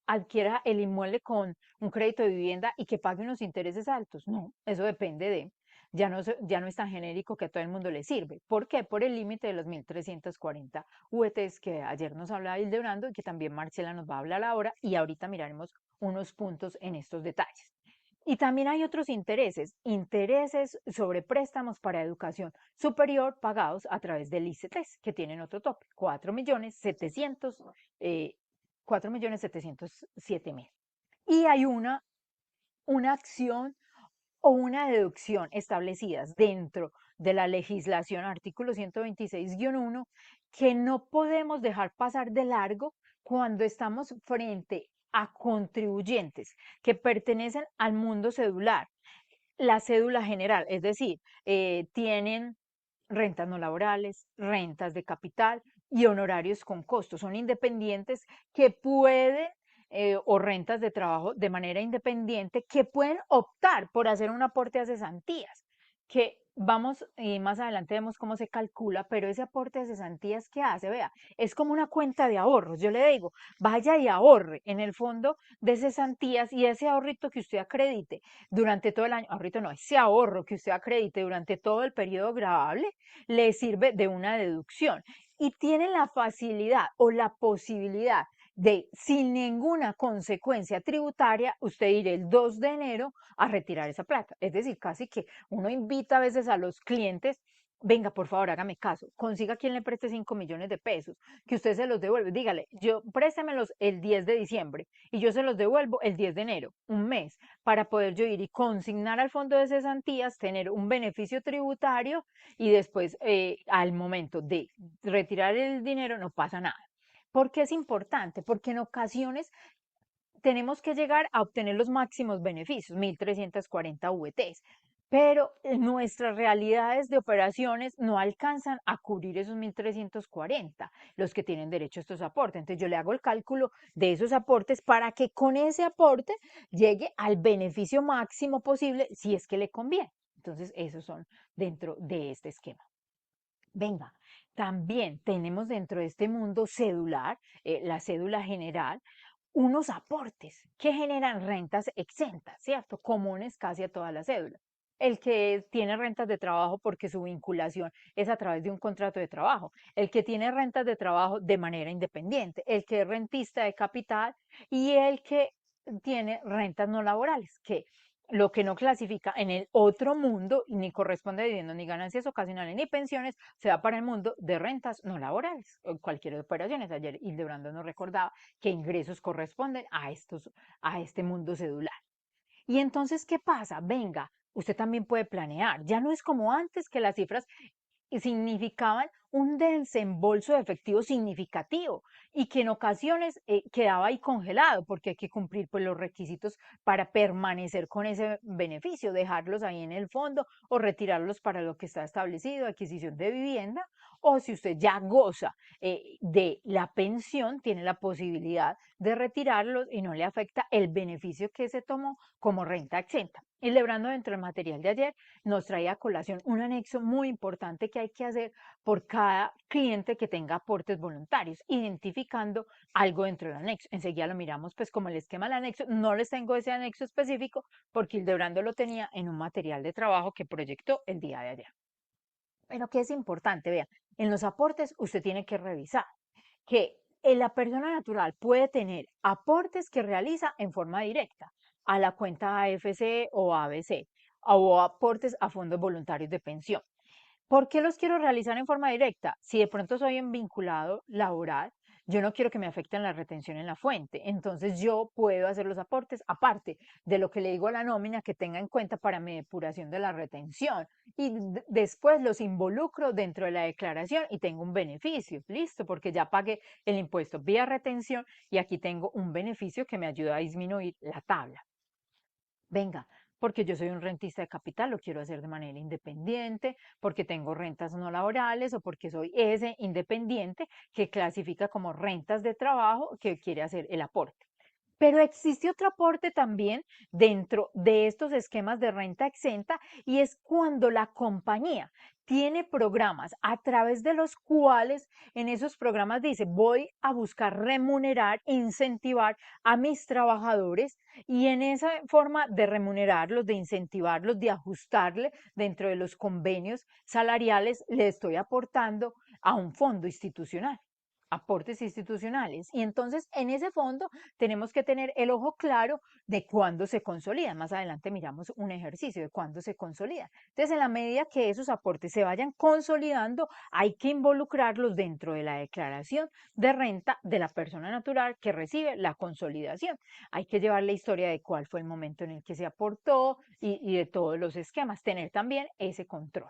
adquiera el inmueble con un crédito de vivienda y que pague unos intereses altos. No, eso depende de, ya no es tan genérico que a todo el mundo le sirve. ¿Por qué? Por el límite de los 1.340 UETs que ayer nos hablaba Hildebrando y que también Marcela nos va a hablar ahora, y ahorita miraremos unos puntos en estos detalles. Y también hay otros intereses, intereses sobre préstamos para educación superior pagados a través del ICETES, que tienen otro tope, 4.707.000. Y hay una acción o una deducción establecidas dentro de la legislación, artículo 126-1, que no podemos dejar pasar de largo cuando estamos frente a contribuyentes que pertenecen al mundo cedular, la cédula general, es decir, tienen rentas no laborales, rentas de capital y honorarios con costos. Son independientes que pueden, o rentas de trabajo de manera independiente, que pueden optar por hacer un aporte a cesantías, que vamos, y más adelante vemos cómo se calcula, pero ese aporte de cesantías que hace, vea, es como una cuenta de ahorros. Yo le digo, vaya y ahorre en el fondo de cesantías y ese ahorrito que usted acredite durante todo el año, ahorita no, ese ahorro que usted acredite durante todo el periodo gravable le sirve de una deducción y tiene la facilidad o la posibilidad de, sin ninguna consecuencia tributaria, usted ir el 2 de enero a retirar esa plata. Es decir, casi que uno invita a veces a los clientes, venga, por favor, hágame caso, consiga quien le preste 5 millones de pesos, que usted se los devuelve, dígale, yo préstemelos el 10 de diciembre y yo se los devuelvo el 10 de enero, un mes, para poder yo ir y consignar al fondo de cesantías, tener un beneficio tributario y después al momento de retirar el dinero no pasa nada. ¿Por qué es importante? Porque en ocasiones tenemos que llegar a obtener los máximos beneficios, 1.340 VTs, pero nuestras realidades de operaciones no alcanzan a cubrir esos 1.340, los que tienen derecho a estos aportes. Entonces yo le hago el cálculo de esos aportes para que con ese aporte llegue al beneficio máximo posible si es que le conviene. Entonces esos son dentro de este esquema. Venga, También tenemos dentro de este mundo cedular, la cédula general, unos aportes que generan rentas exentas, ¿cierto? Comunes casi a todas las cédulas. El que tiene rentas de trabajo porque su vinculación es a través de un contrato de trabajo, el que tiene rentas de trabajo de manera independiente, el que es rentista de capital y el que tiene rentas no laborales, que lo que no clasifica en el otro mundo ni corresponde a dividendos ni ganancias ocasionales ni pensiones, se va para el mundo de rentas no laborales, o cualquier operaciones. Ayer Hildebrando nos recordaba que ingresos corresponden a este mundo cedular. Y entonces, ¿qué pasa? Venga, usted también puede planear. Ya no es como antes que las cifras significaban un desembolso de efectivo significativo y que en ocasiones quedaba ahí congelado porque hay que cumplir pues, los requisitos para permanecer con ese beneficio, dejarlos ahí en el fondo o retirarlos para lo que está establecido, adquisición de vivienda, o si usted ya goza de la pensión, tiene la posibilidad de retirarlos y no le afecta el beneficio que se tomó como renta exenta. Y Lebrando dentro del material de ayer nos traía a colación un anexo muy importante que hay que hacer por cada cliente que tenga aportes voluntarios, identificando algo dentro del anexo. Enseguida lo miramos pues como el esquema del anexo. No les tengo ese anexo específico porque Hildebrando lo tenía en un material de trabajo que proyectó el día de ayer. Pero que es importante, vean, en los aportes usted tiene que revisar que la persona natural puede tener aportes que realiza en forma directa a la cuenta AFC o ABC o aportes a fondos voluntarios de pensión. ¿Por qué los quiero realizar en forma directa? Si de pronto soy un vinculado laboral, yo no quiero que me afecten la retención en la fuente. Entonces yo puedo hacer los aportes aparte de lo que le digo a la nómina que tenga en cuenta para mi depuración de la retención. Y después los involucro dentro de la declaración y tengo un beneficio. Listo, porque ya pagué el impuesto vía retención y aquí tengo un beneficio que me ayuda a disminuir la tabla. Venga, porque yo soy un rentista de capital, lo quiero hacer de manera independiente, porque tengo rentas no laborales o porque soy ese independiente que clasifica como rentas de trabajo que quiere hacer el aporte. Pero existe otro aporte también dentro de estos esquemas de renta exenta y es cuando la compañía tiene programas a través de los cuales en esos programas dice voy a buscar remunerar, incentivar a mis trabajadores y en esa forma de remunerarlos, de incentivarlos, de ajustarle dentro de los convenios salariales, le estoy aportando a un fondo institucional, aportes institucionales. Y entonces en ese fondo tenemos que tener el ojo claro de cuándo se consolida. Más adelante miramos un ejercicio de cuándo se consolida. Entonces, en la medida que esos aportes se vayan consolidando, hay que involucrarlos dentro de la declaración de renta de la persona natural que recibe la consolidación. Hay que llevar la historia de cuál fue el momento en el que se aportó y de todos los esquemas, tener también ese control.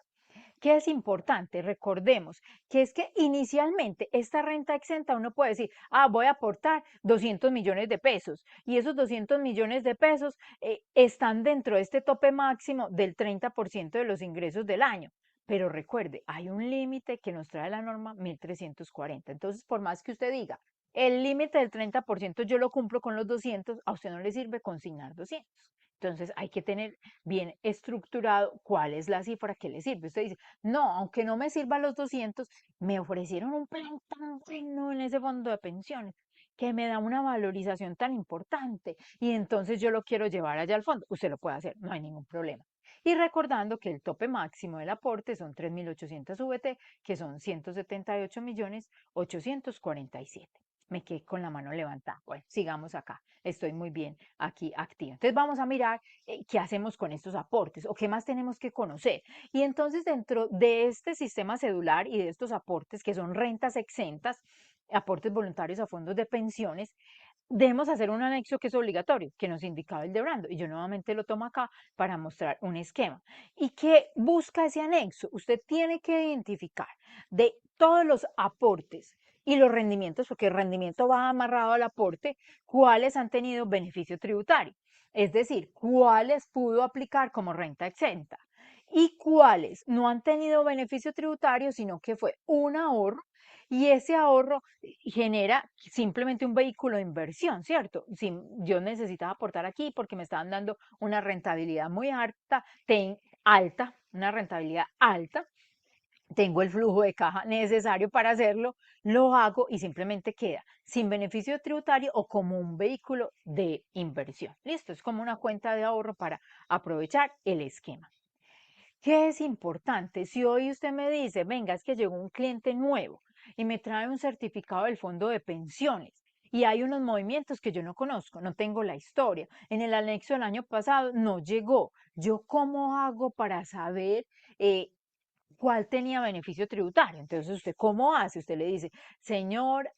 ¿Qué es importante? Recordemos que es que inicialmente esta renta exenta uno puede decir, voy a aportar 200 millones de pesos y esos 200 millones de pesos están dentro de este tope máximo del 30% de los ingresos del año. Pero recuerde, hay un límite que nos trae la norma 1340. Entonces, por más que usted diga, el límite del 30% yo lo cumplo con los 200, a usted no le sirve consignar 200. Entonces hay que tener bien estructurado cuál es la cifra que le sirve. Usted dice, no, aunque no me sirvan los 200, me ofrecieron un plan tan bueno en ese fondo de pensiones que me da una valorización tan importante y entonces yo lo quiero llevar allá al fondo. Usted lo puede hacer, no hay ningún problema. Y recordando que el tope máximo del aporte son 3.800 VT, que son 178 millones 847. Me quedé con la mano levantada. Bueno, sigamos acá. Estoy muy bien aquí activa. Entonces vamos a mirar qué hacemos con estos aportes o qué más tenemos que conocer. Y entonces dentro de este sistema cedular y de estos aportes que son rentas exentas, aportes voluntarios a fondos de pensiones, debemos hacer un anexo que es obligatorio, que nos indicaba el de Brando. Y yo nuevamente lo tomo acá para mostrar un esquema. ¿Y qué busca ese anexo? Usted tiene que identificar de todos los aportes y los rendimientos, porque el rendimiento va amarrado al aporte, cuáles han tenido beneficio tributario. Es decir, cuáles pudo aplicar como renta exenta y cuáles no han tenido beneficio tributario, sino que fue un ahorro y ese ahorro genera simplemente un vehículo de inversión, ¿cierto? Si yo necesitaba aportar aquí porque me estaban dando una rentabilidad muy alta, una rentabilidad alta, tengo el flujo de caja necesario para hacerlo, lo hago y simplemente queda sin beneficio tributario o como un vehículo de inversión. Listo, es como una cuenta de ahorro para aprovechar el esquema. ¿Qué es importante? Si hoy usted me dice, venga, es que llegó un cliente nuevo y me trae un certificado del fondo de pensiones y hay unos movimientos que yo no conozco, no tengo la historia. En el anexo del año pasado no llegó. ¿Yo cómo hago para saber eh, cuál tenía beneficio tributario? Entonces, ¿usted cómo hace? Usted le dice, señor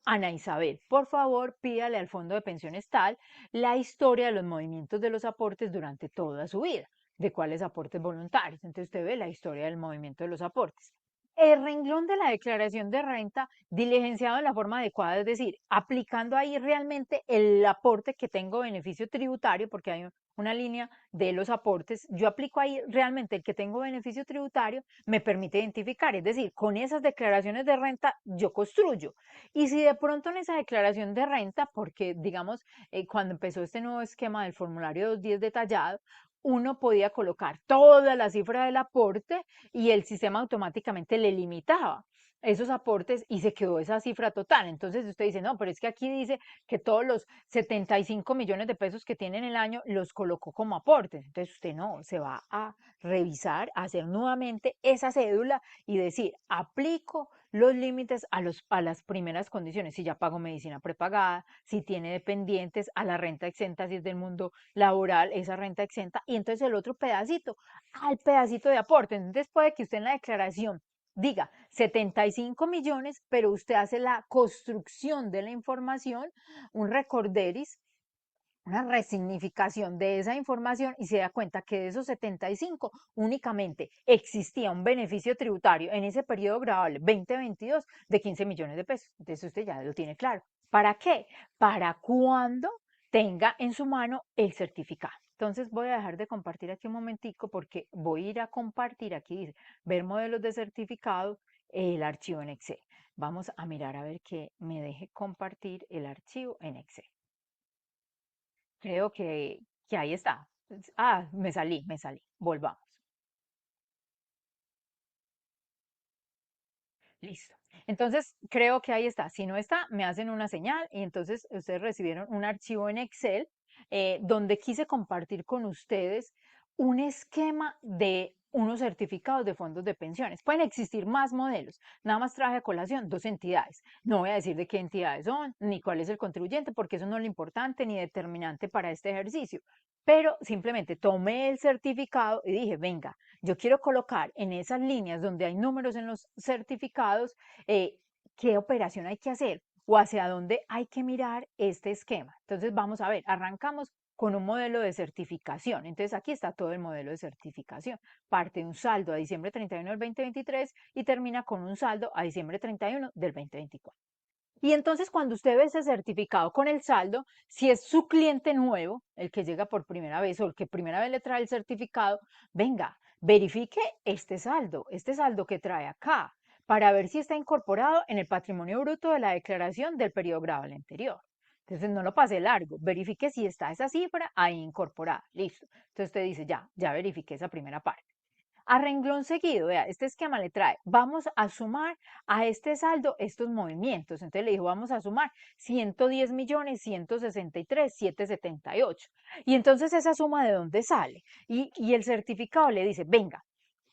Ana Isabel, por favor, pídale al fondo de pensiones tal la historia de los movimientos de los aportes durante toda su vida, de cuáles aportes voluntarios. Entonces usted ve la historia del movimiento de los aportes. El renglón de la declaración de renta diligenciado de la forma adecuada, es decir, aplicando ahí realmente el aporte que tengo beneficio tributario, porque hay una línea de los aportes, yo aplico ahí realmente el que tengo beneficio tributario, me permite identificar, es decir, con esas declaraciones de renta yo construyo. Y si de pronto en esa declaración de renta, porque digamos, cuando empezó este nuevo esquema del formulario 210 detallado, uno podía colocar toda la cifra del aporte y el sistema automáticamente le limitaba esos aportes y se quedó esa cifra total. Entonces usted dice, no, pero es que aquí dice que todos los 75 millones de pesos que tiene en el año los colocó como aportes. Entonces usted no, se va a revisar, a hacer nuevamente esa cédula y decir, aplico los límites a las primeras condiciones, si ya pago medicina prepagada, si tiene dependientes, a la renta exenta, si es del mundo laboral, esa renta exenta, y entonces el otro pedacito, al pedacito de aporte. Entonces puede que usted en la declaración diga 75 millones, pero usted hace la construcción de la información, un recorderis, una resignificación de esa información y se da cuenta que de esos 75 únicamente existía un beneficio tributario en ese periodo grabable 2022 de 15 millones de pesos. Entonces usted ya lo tiene claro. ¿Para qué? Para cuando tenga en su mano el certificado. Entonces voy a dejar de compartir aquí un momentico porque voy a ir a compartir, aquí dice, ver modelos de certificado, el archivo en Excel. Vamos a mirar a ver que me deje compartir el archivo en Excel. Creo que ahí está. Ah, me salí. Volvamos. Listo. Entonces, creo que ahí está. Si no está, me hacen una señal y entonces ustedes recibieron un archivo en Excel donde quise compartir con ustedes un esquema de unos certificados de fondos de pensiones. Pueden existir más modelos. Nada más traje a colación dos entidades. No voy a decir de qué entidades son, ni cuál es el contribuyente, porque eso no es lo importante ni determinante para este ejercicio. Pero simplemente tomé el certificado y dije, venga, yo quiero colocar en esas líneas donde hay números en los certificados, qué operación hay que hacer o hacia dónde hay que mirar este esquema. Entonces vamos a ver, arrancamos con un modelo de certificación. Entonces aquí está todo el modelo de certificación. Parte de un saldo a diciembre 31 del 2023 y termina con un saldo a diciembre 31 del 2024. Y entonces cuando usted ve ese certificado con el saldo, si es su cliente nuevo, el que llega por primera vez o el que primera vez le trae el certificado, venga, verifique este saldo que trae acá, para ver si está incorporado en el patrimonio bruto de la declaración del periodo grabable anterior. Entonces no lo pase largo, verifique si está esa cifra ahí incorporada. Listo. Entonces usted dice, ya verifique esa primera parte. A renglón seguido, vea, este esquema le trae, vamos a sumar a este saldo estos movimientos. Entonces le dijo, vamos a sumar 110 millones, 163, 778. Y entonces esa suma de dónde sale. Y el certificado le dice, venga,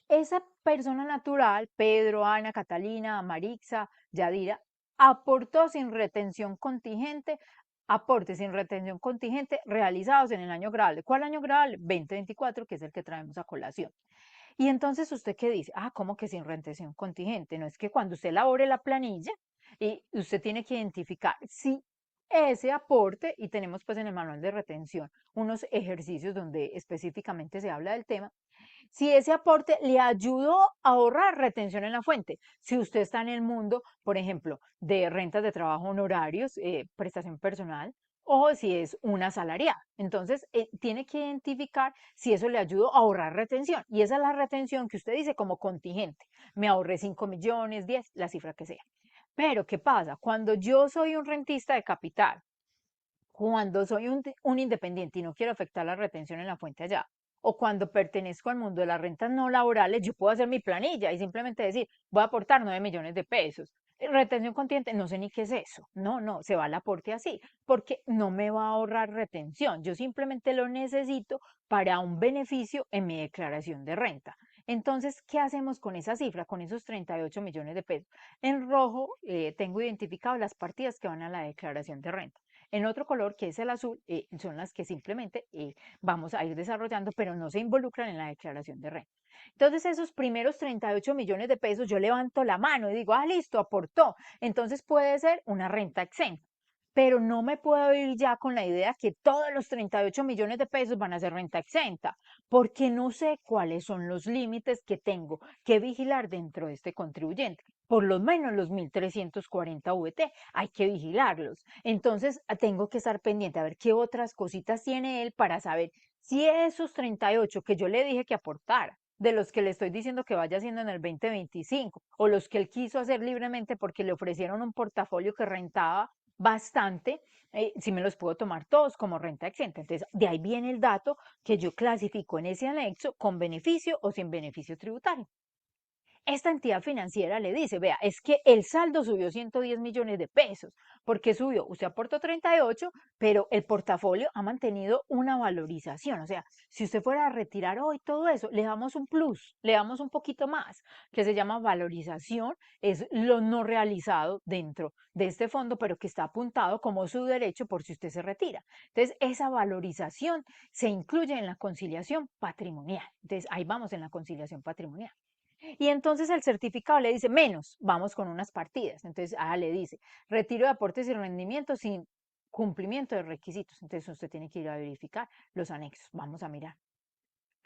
esa persona natural, Pedro, Ana, Catalina, Marixa, Yadira, aportó sin retención contingente, aportes sin retención contingente realizados en el año grabable. ¿Cuál año grabable? 2024, que es el que traemos a colación. Y entonces usted qué dice, ah, ¿cómo que sin retención contingente? No es que cuando usted elabore la planilla y usted tiene que identificar si ese aporte, y tenemos pues en el manual de retención unos ejercicios donde específicamente se habla del tema, si ese aporte le ayudó a ahorrar retención en la fuente. Si usted está en el mundo, por ejemplo, de rentas de trabajo honorarios, prestación personal, o si es una asalariada. Entonces, tiene que identificar si eso le ayudó a ahorrar retención. Y esa es la retención que usted dice como contingente. Me ahorré 5 millones, 10, la cifra que sea. Pero, ¿qué pasa? Cuando yo soy un rentista de capital, cuando soy un independiente y no quiero afectar la retención en la fuente allá, o cuando pertenezco al mundo de las rentas no laborales, yo puedo hacer mi planilla y simplemente decir, voy a aportar 9 millones de pesos. Retención contingente, no sé ni qué es eso. No, no, se va al aporte así, porque no me va a ahorrar retención. Yo simplemente lo necesito para un beneficio en mi declaración de renta. Entonces, ¿qué hacemos con esa cifra, con esos 38 millones de pesos? En rojo tengo identificado las partidas que van a la declaración de renta. En otro color, que es el azul, son las que simplemente vamos a ir desarrollando, pero no se involucran en la declaración de renta. Entonces, esos primeros 38 millones de pesos, yo levanto la mano y digo, ah, listo, aportó. Entonces puede ser una renta exenta. Pero no me puedo ir ya con la idea que todos los 38 millones de pesos van a ser renta exenta, porque no sé cuáles son los límites que tengo que vigilar dentro de este contribuyente. Por lo menos los 1.340 VT, hay que vigilarlos. Entonces, tengo que estar pendiente a ver qué otras cositas tiene él para saber si esos 38 que yo le dije que aportara, de los que le estoy diciendo que vaya haciendo en el 2025, o los que él quiso hacer libremente porque le ofrecieron un portafolio que rentaba bastante, si me los puedo tomar todos como renta exenta. Entonces, de ahí viene el dato que yo clasifico en ese anexo con beneficio o sin beneficio tributario. Esta entidad financiera le dice, vea, es que el saldo subió 110 millones de pesos. ¿Por qué subió? Usted aportó 38, pero el portafolio ha mantenido una valorización. O sea, si usted fuera a retirar hoy todo eso, le damos un plus, le damos un poquito más, que se llama valorización, es lo no realizado dentro de este fondo, pero que está apuntado como su derecho por si usted se retira. Entonces, esa valorización se incluye en la conciliación patrimonial. Entonces, ahí vamos en la conciliación patrimonial. Y entonces el certificado le dice, menos, vamos con unas partidas. Entonces, le dice, retiro de aportes y rendimientos sin cumplimiento de requisitos. Entonces, usted tiene que ir a verificar los anexos. Vamos a mirar.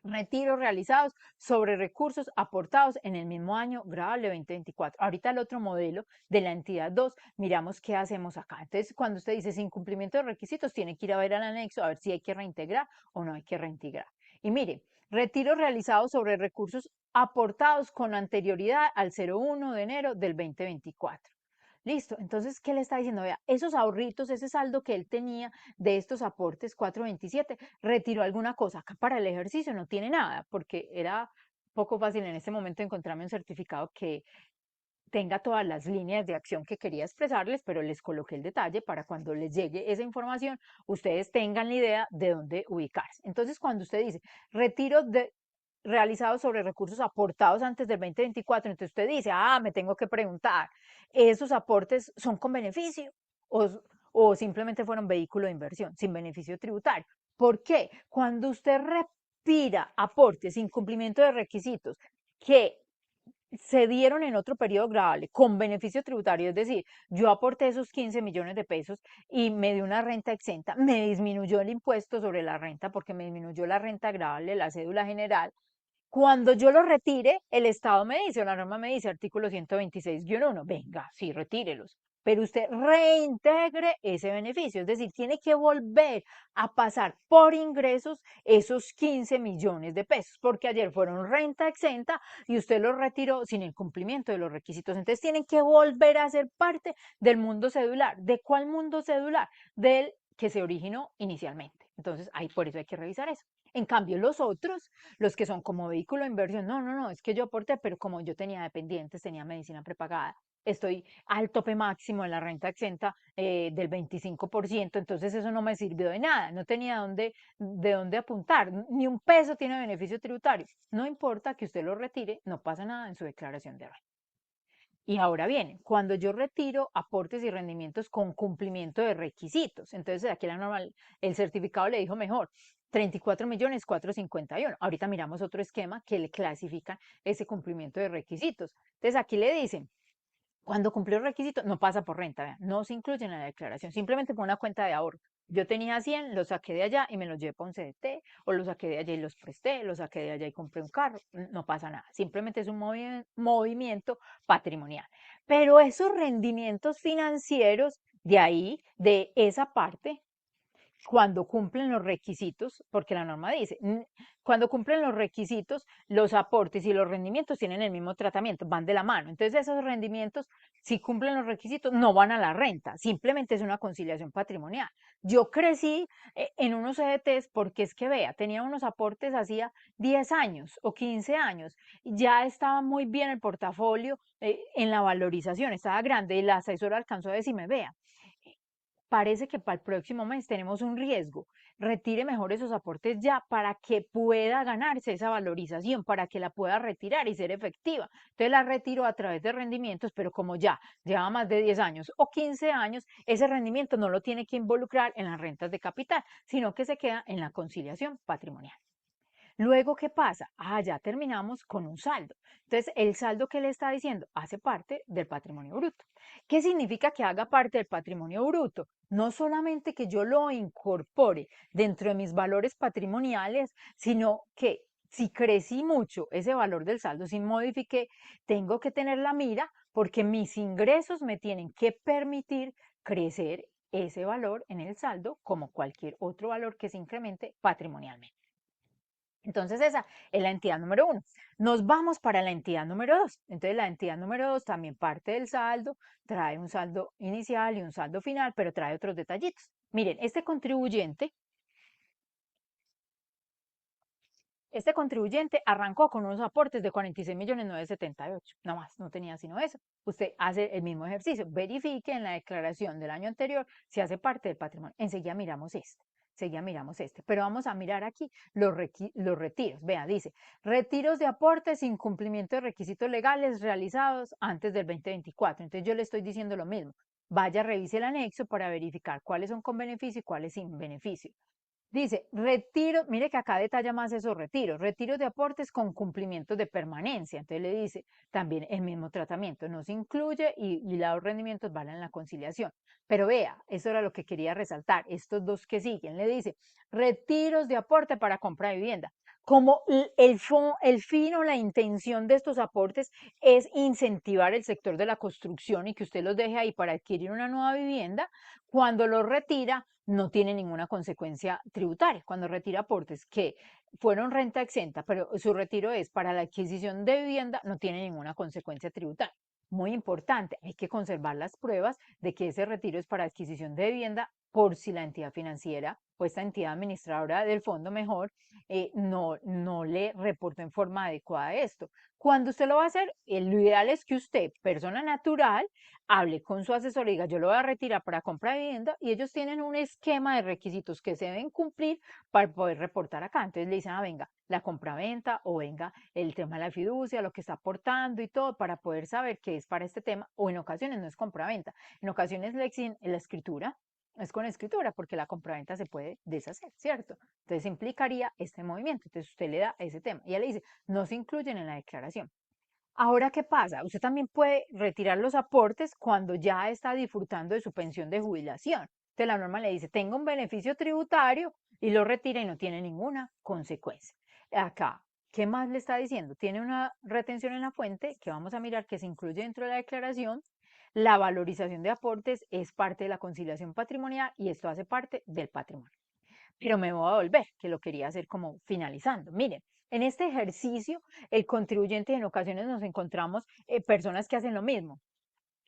Retiros realizados sobre recursos aportados en el mismo año grabable 2024. Ahorita el otro modelo de la entidad 2, miramos qué hacemos acá. Entonces, cuando usted dice sin cumplimiento de requisitos, tiene que ir a ver al anexo a ver si hay que reintegrar o no hay que reintegrar. Y mire, retiros realizados sobre recursos aportados con anterioridad al 01 de enero del 2024. Listo, entonces, ¿qué le está diciendo? Vea, esos ahorritos, ese saldo que él tenía de estos aportes 427, retiró alguna cosa. Acá para el ejercicio no tiene nada, porque era poco fácil en este momento encontrarme un certificado que tenga todas las líneas de acción que quería expresarles, pero les coloqué el detalle para cuando les llegue esa información, ustedes tengan la idea de dónde ubicarse. Entonces, cuando usted dice retiro realizado sobre recursos aportados antes del 2024, entonces usted dice, me tengo que preguntar, ¿esos aportes son con beneficio o, o simplemente fueron vehículo de inversión sin beneficio tributario? ¿Por qué? Cuando usted respira aportes sin cumplimiento de requisitos que se dieron en otro periodo grabable con beneficio tributario, es decir, yo aporté esos 15 millones de pesos y me dio una renta exenta, me disminuyó el impuesto sobre la renta porque me disminuyó la renta grabable, la cédula general. Cuando yo lo retire, el Estado me dice, o la norma me dice, artículo 126-1, venga, sí, retírelos, pero usted reintegre ese beneficio, es decir, tiene que volver a pasar por ingresos esos 15 millones de pesos, porque ayer fueron renta exenta y usted los retiró sin el cumplimiento de los requisitos. Entonces tienen que volver a ser parte del mundo cedular. ¿De cuál mundo cedular? Del que se originó inicialmente. Entonces, ahí por eso hay que revisar eso. En cambio, los otros, los que son como vehículo de inversión, no, no, no, es que yo aporté, pero como yo tenía dependientes, tenía medicina prepagada, estoy al tope máximo en la renta exenta del 25%, entonces eso no me sirvió de nada, no tenía de dónde apuntar, ni un peso tiene beneficio tributario. No importa que usted lo retire, no pasa nada en su declaración de renta. Y ahora bien, cuando yo retiro aportes y rendimientos con cumplimiento de requisitos, entonces aquí la normal, el certificado le dijo mejor, 34 millones 451. Ahorita miramos otro esquema que le clasifica ese cumplimiento de requisitos. Entonces aquí le dicen, cuando cumplió el requisito, no pasa por renta, ¿vean? No se incluye en la declaración, simplemente por una cuenta de ahorro. Yo tenía 100, los saqué de allá y me los llevé para un CDT, o los saqué de allá y los presté, los saqué de allá y compré un carro, no pasa nada, simplemente es un movimiento patrimonial. Pero esos rendimientos financieros de ahí, de esa parte, cuando cumplen los requisitos, porque la norma dice, cuando cumplen los requisitos, los aportes y los rendimientos tienen el mismo tratamiento, van de la mano. Entonces esos rendimientos, si cumplen los requisitos, no van a la renta, simplemente es una conciliación patrimonial. Yo crecí en unos CDTs porque es que vea, tenía unos aportes hacía 10 años o 15 años, ya estaba muy bien el portafolio en la valorización, estaba grande y la asesora alcanzó a decirme, vea, parece que para el próximo mes tenemos un riesgo. Retire mejor esos aportes ya para que pueda ganarse esa valorización, para que la pueda retirar y ser efectiva. Entonces la retiro a través de rendimientos, pero como ya lleva más de 10 años o 15 años, ese rendimiento no lo tiene que involucrar en las rentas de capital, sino que se queda en la conciliación patrimonial. Luego, ¿qué pasa? Ya terminamos con un saldo. Entonces, el saldo que le está diciendo hace parte del patrimonio bruto. ¿Qué significa que haga parte del patrimonio bruto? No solamente que yo lo incorpore dentro de mis valores patrimoniales, sino que si crecí mucho ese valor del saldo sin modifique, tengo que tener la mira porque mis ingresos me tienen que permitir crecer ese valor en el saldo como cualquier otro valor que se incremente patrimonialmente. Entonces esa es la entidad número uno. Nos vamos para la entidad número dos. Entonces la entidad número dos también parte del saldo, trae un saldo inicial y un saldo final, pero trae otros detallitos. Miren, este contribuyente arrancó con unos aportes de 46.978.000, no más, no tenía sino eso. Usted hace el mismo ejercicio, verifique en la declaración del año anterior si hace parte del patrimonio. Enseguida miramos este, pero vamos a mirar aquí los retiros. Vea, dice, retiros de aportes sin cumplimiento de requisitos legales realizados antes del 2024. Entonces yo le estoy diciendo lo mismo. Vaya, revise el anexo para verificar cuáles son con beneficio y cuáles sin beneficio. Dice, retiro, mire que acá detalla más esos retiros de aportes con cumplimientos de permanencia. Entonces le dice también el mismo tratamiento, no se incluye y los rendimientos valen la conciliación. Pero vea, eso era lo que quería resaltar, estos dos que siguen, le dice, retiros de aporte para compra de vivienda. Como el fin o la intención de estos aportes es incentivar el sector de la construcción y que usted los deje ahí para adquirir una nueva vivienda, cuando los retira no tiene ninguna consecuencia tributaria. Cuando retira aportes que fueron renta exenta, pero su retiro es para la adquisición de vivienda, no tiene ninguna consecuencia tributaria. Muy importante, hay que conservar las pruebas de que ese retiro es para adquisición de vivienda por si la entidad financiera o esta entidad administradora del fondo mejor no le reportó en forma adecuada esto. Cuando usted lo va a hacer, lo ideal es que usted, persona natural, hable con su asesor y diga, yo lo voy a retirar para compra de vivienda y ellos tienen un esquema de requisitos que se deben cumplir para poder reportar acá. Entonces le dicen, venga, la compra-venta o venga el tema de la fiducia, lo que está aportando y todo para poder saber qué es para este tema o en ocasiones no es compra-venta, en ocasiones le exigen la escritura. Es con escritura porque la compraventa se puede deshacer, ¿cierto? Entonces implicaría este movimiento. Entonces usted le da ese tema y ella le dice, no se incluyen en la declaración. Ahora, ¿qué pasa? Usted también puede retirar los aportes cuando ya está disfrutando de su pensión de jubilación. Entonces la norma le dice, tenga un beneficio tributario y lo retira y no tiene ninguna consecuencia. Acá, ¿qué más le está diciendo? Tiene una retención en la fuente que vamos a mirar que se incluye dentro de la declaración. La valorización de aportes es parte de la conciliación patrimonial y esto hace parte del patrimonio. Pero me voy a volver, que lo quería hacer como finalizando. Miren, en este ejercicio, el contribuyente en ocasiones nos encontramos personas que hacen lo mismo.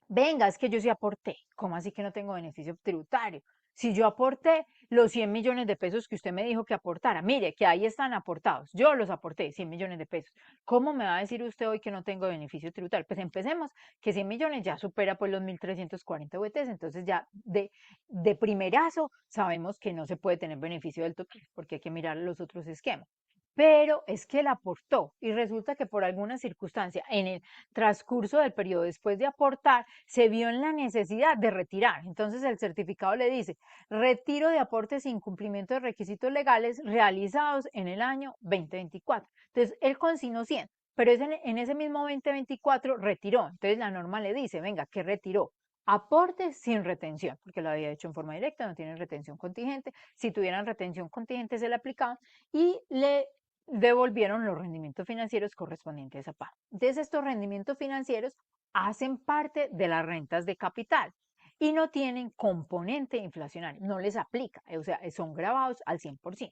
Venga, es que yo sí aporté. ¿Cómo así que no tengo beneficio tributario? Si yo aporté los 100 millones de pesos que usted me dijo que aportara, mire, que ahí están aportados. Yo los aporté, 100 millones de pesos. ¿Cómo me va a decir usted hoy que no tengo beneficio tributario? Pues empecemos, que 100 millones ya supera pues los 1.340 VTs, entonces ya de primerazo sabemos que no se puede tener beneficio del total, porque hay que mirar los otros esquemas. Pero es que él aportó y resulta que por alguna circunstancia en el transcurso del periodo después de aportar se vio en la necesidad de retirar. Entonces el certificado le dice, retiro de aportes sin cumplimiento de requisitos legales realizados en el año 2024. Entonces él consignó 100, pero en ese mismo 2024 retiró. Entonces la norma le dice, venga, ¿qué retiró? Aportes sin retención, porque lo había hecho en forma directa, no tienen retención contingente. Si tuvieran retención contingente se le aplicaban y le devolvieron los rendimientos financieros correspondientes a pago. Entonces, estos rendimientos financieros hacen parte de las rentas de capital. y no tienen componente inflacionario, no les aplica, o sea, son grabados al 100%.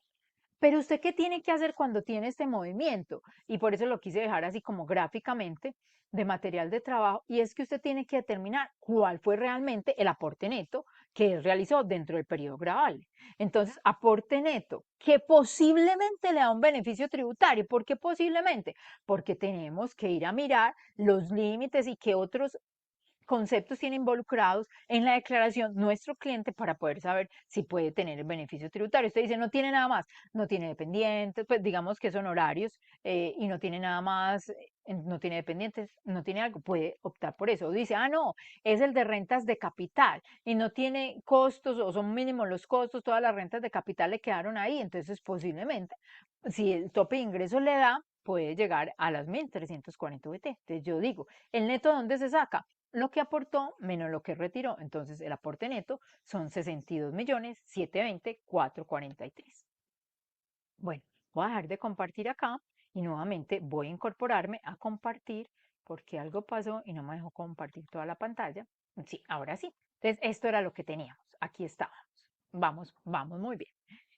Pero usted, ¿qué tiene que hacer cuando tiene este movimiento? Y por eso lo quise dejar así como gráficamente de material de trabajo, y es que usted tiene que determinar cuál fue realmente el aporte neto que él realizó dentro del periodo gravable. Entonces, aporte neto que posiblemente le da un beneficio tributario. ¿Por qué posiblemente? Porque tenemos que ir a mirar los límites y qué otros conceptos tiene involucrados en la declaración nuestro cliente para poder saber si puede tener el beneficio tributario. Usted dice, no tiene nada más, no tiene dependientes, pues digamos que son horarios y no tiene nada más, no tiene dependientes, no tiene algo, puede optar por eso. O dice, ah, no, es el de rentas de capital y no tiene costos o son mínimos los costos, todas las rentas de capital le quedaron ahí, entonces posiblemente, si el tope de ingresos le da, puede llegar a las 1.340 VT. Entonces yo digo, ¿el neto dónde se saca? Lo que aportó menos lo que retiró. Entonces el aporte neto son 62.720.443. Bueno, voy a dejar de compartir acá y nuevamente voy a incorporarme a compartir porque algo pasó y no me dejó compartir toda la pantalla. Sí, ahora sí. Entonces esto era lo que teníamos. Aquí estábamos. Vamos, vamos muy bien.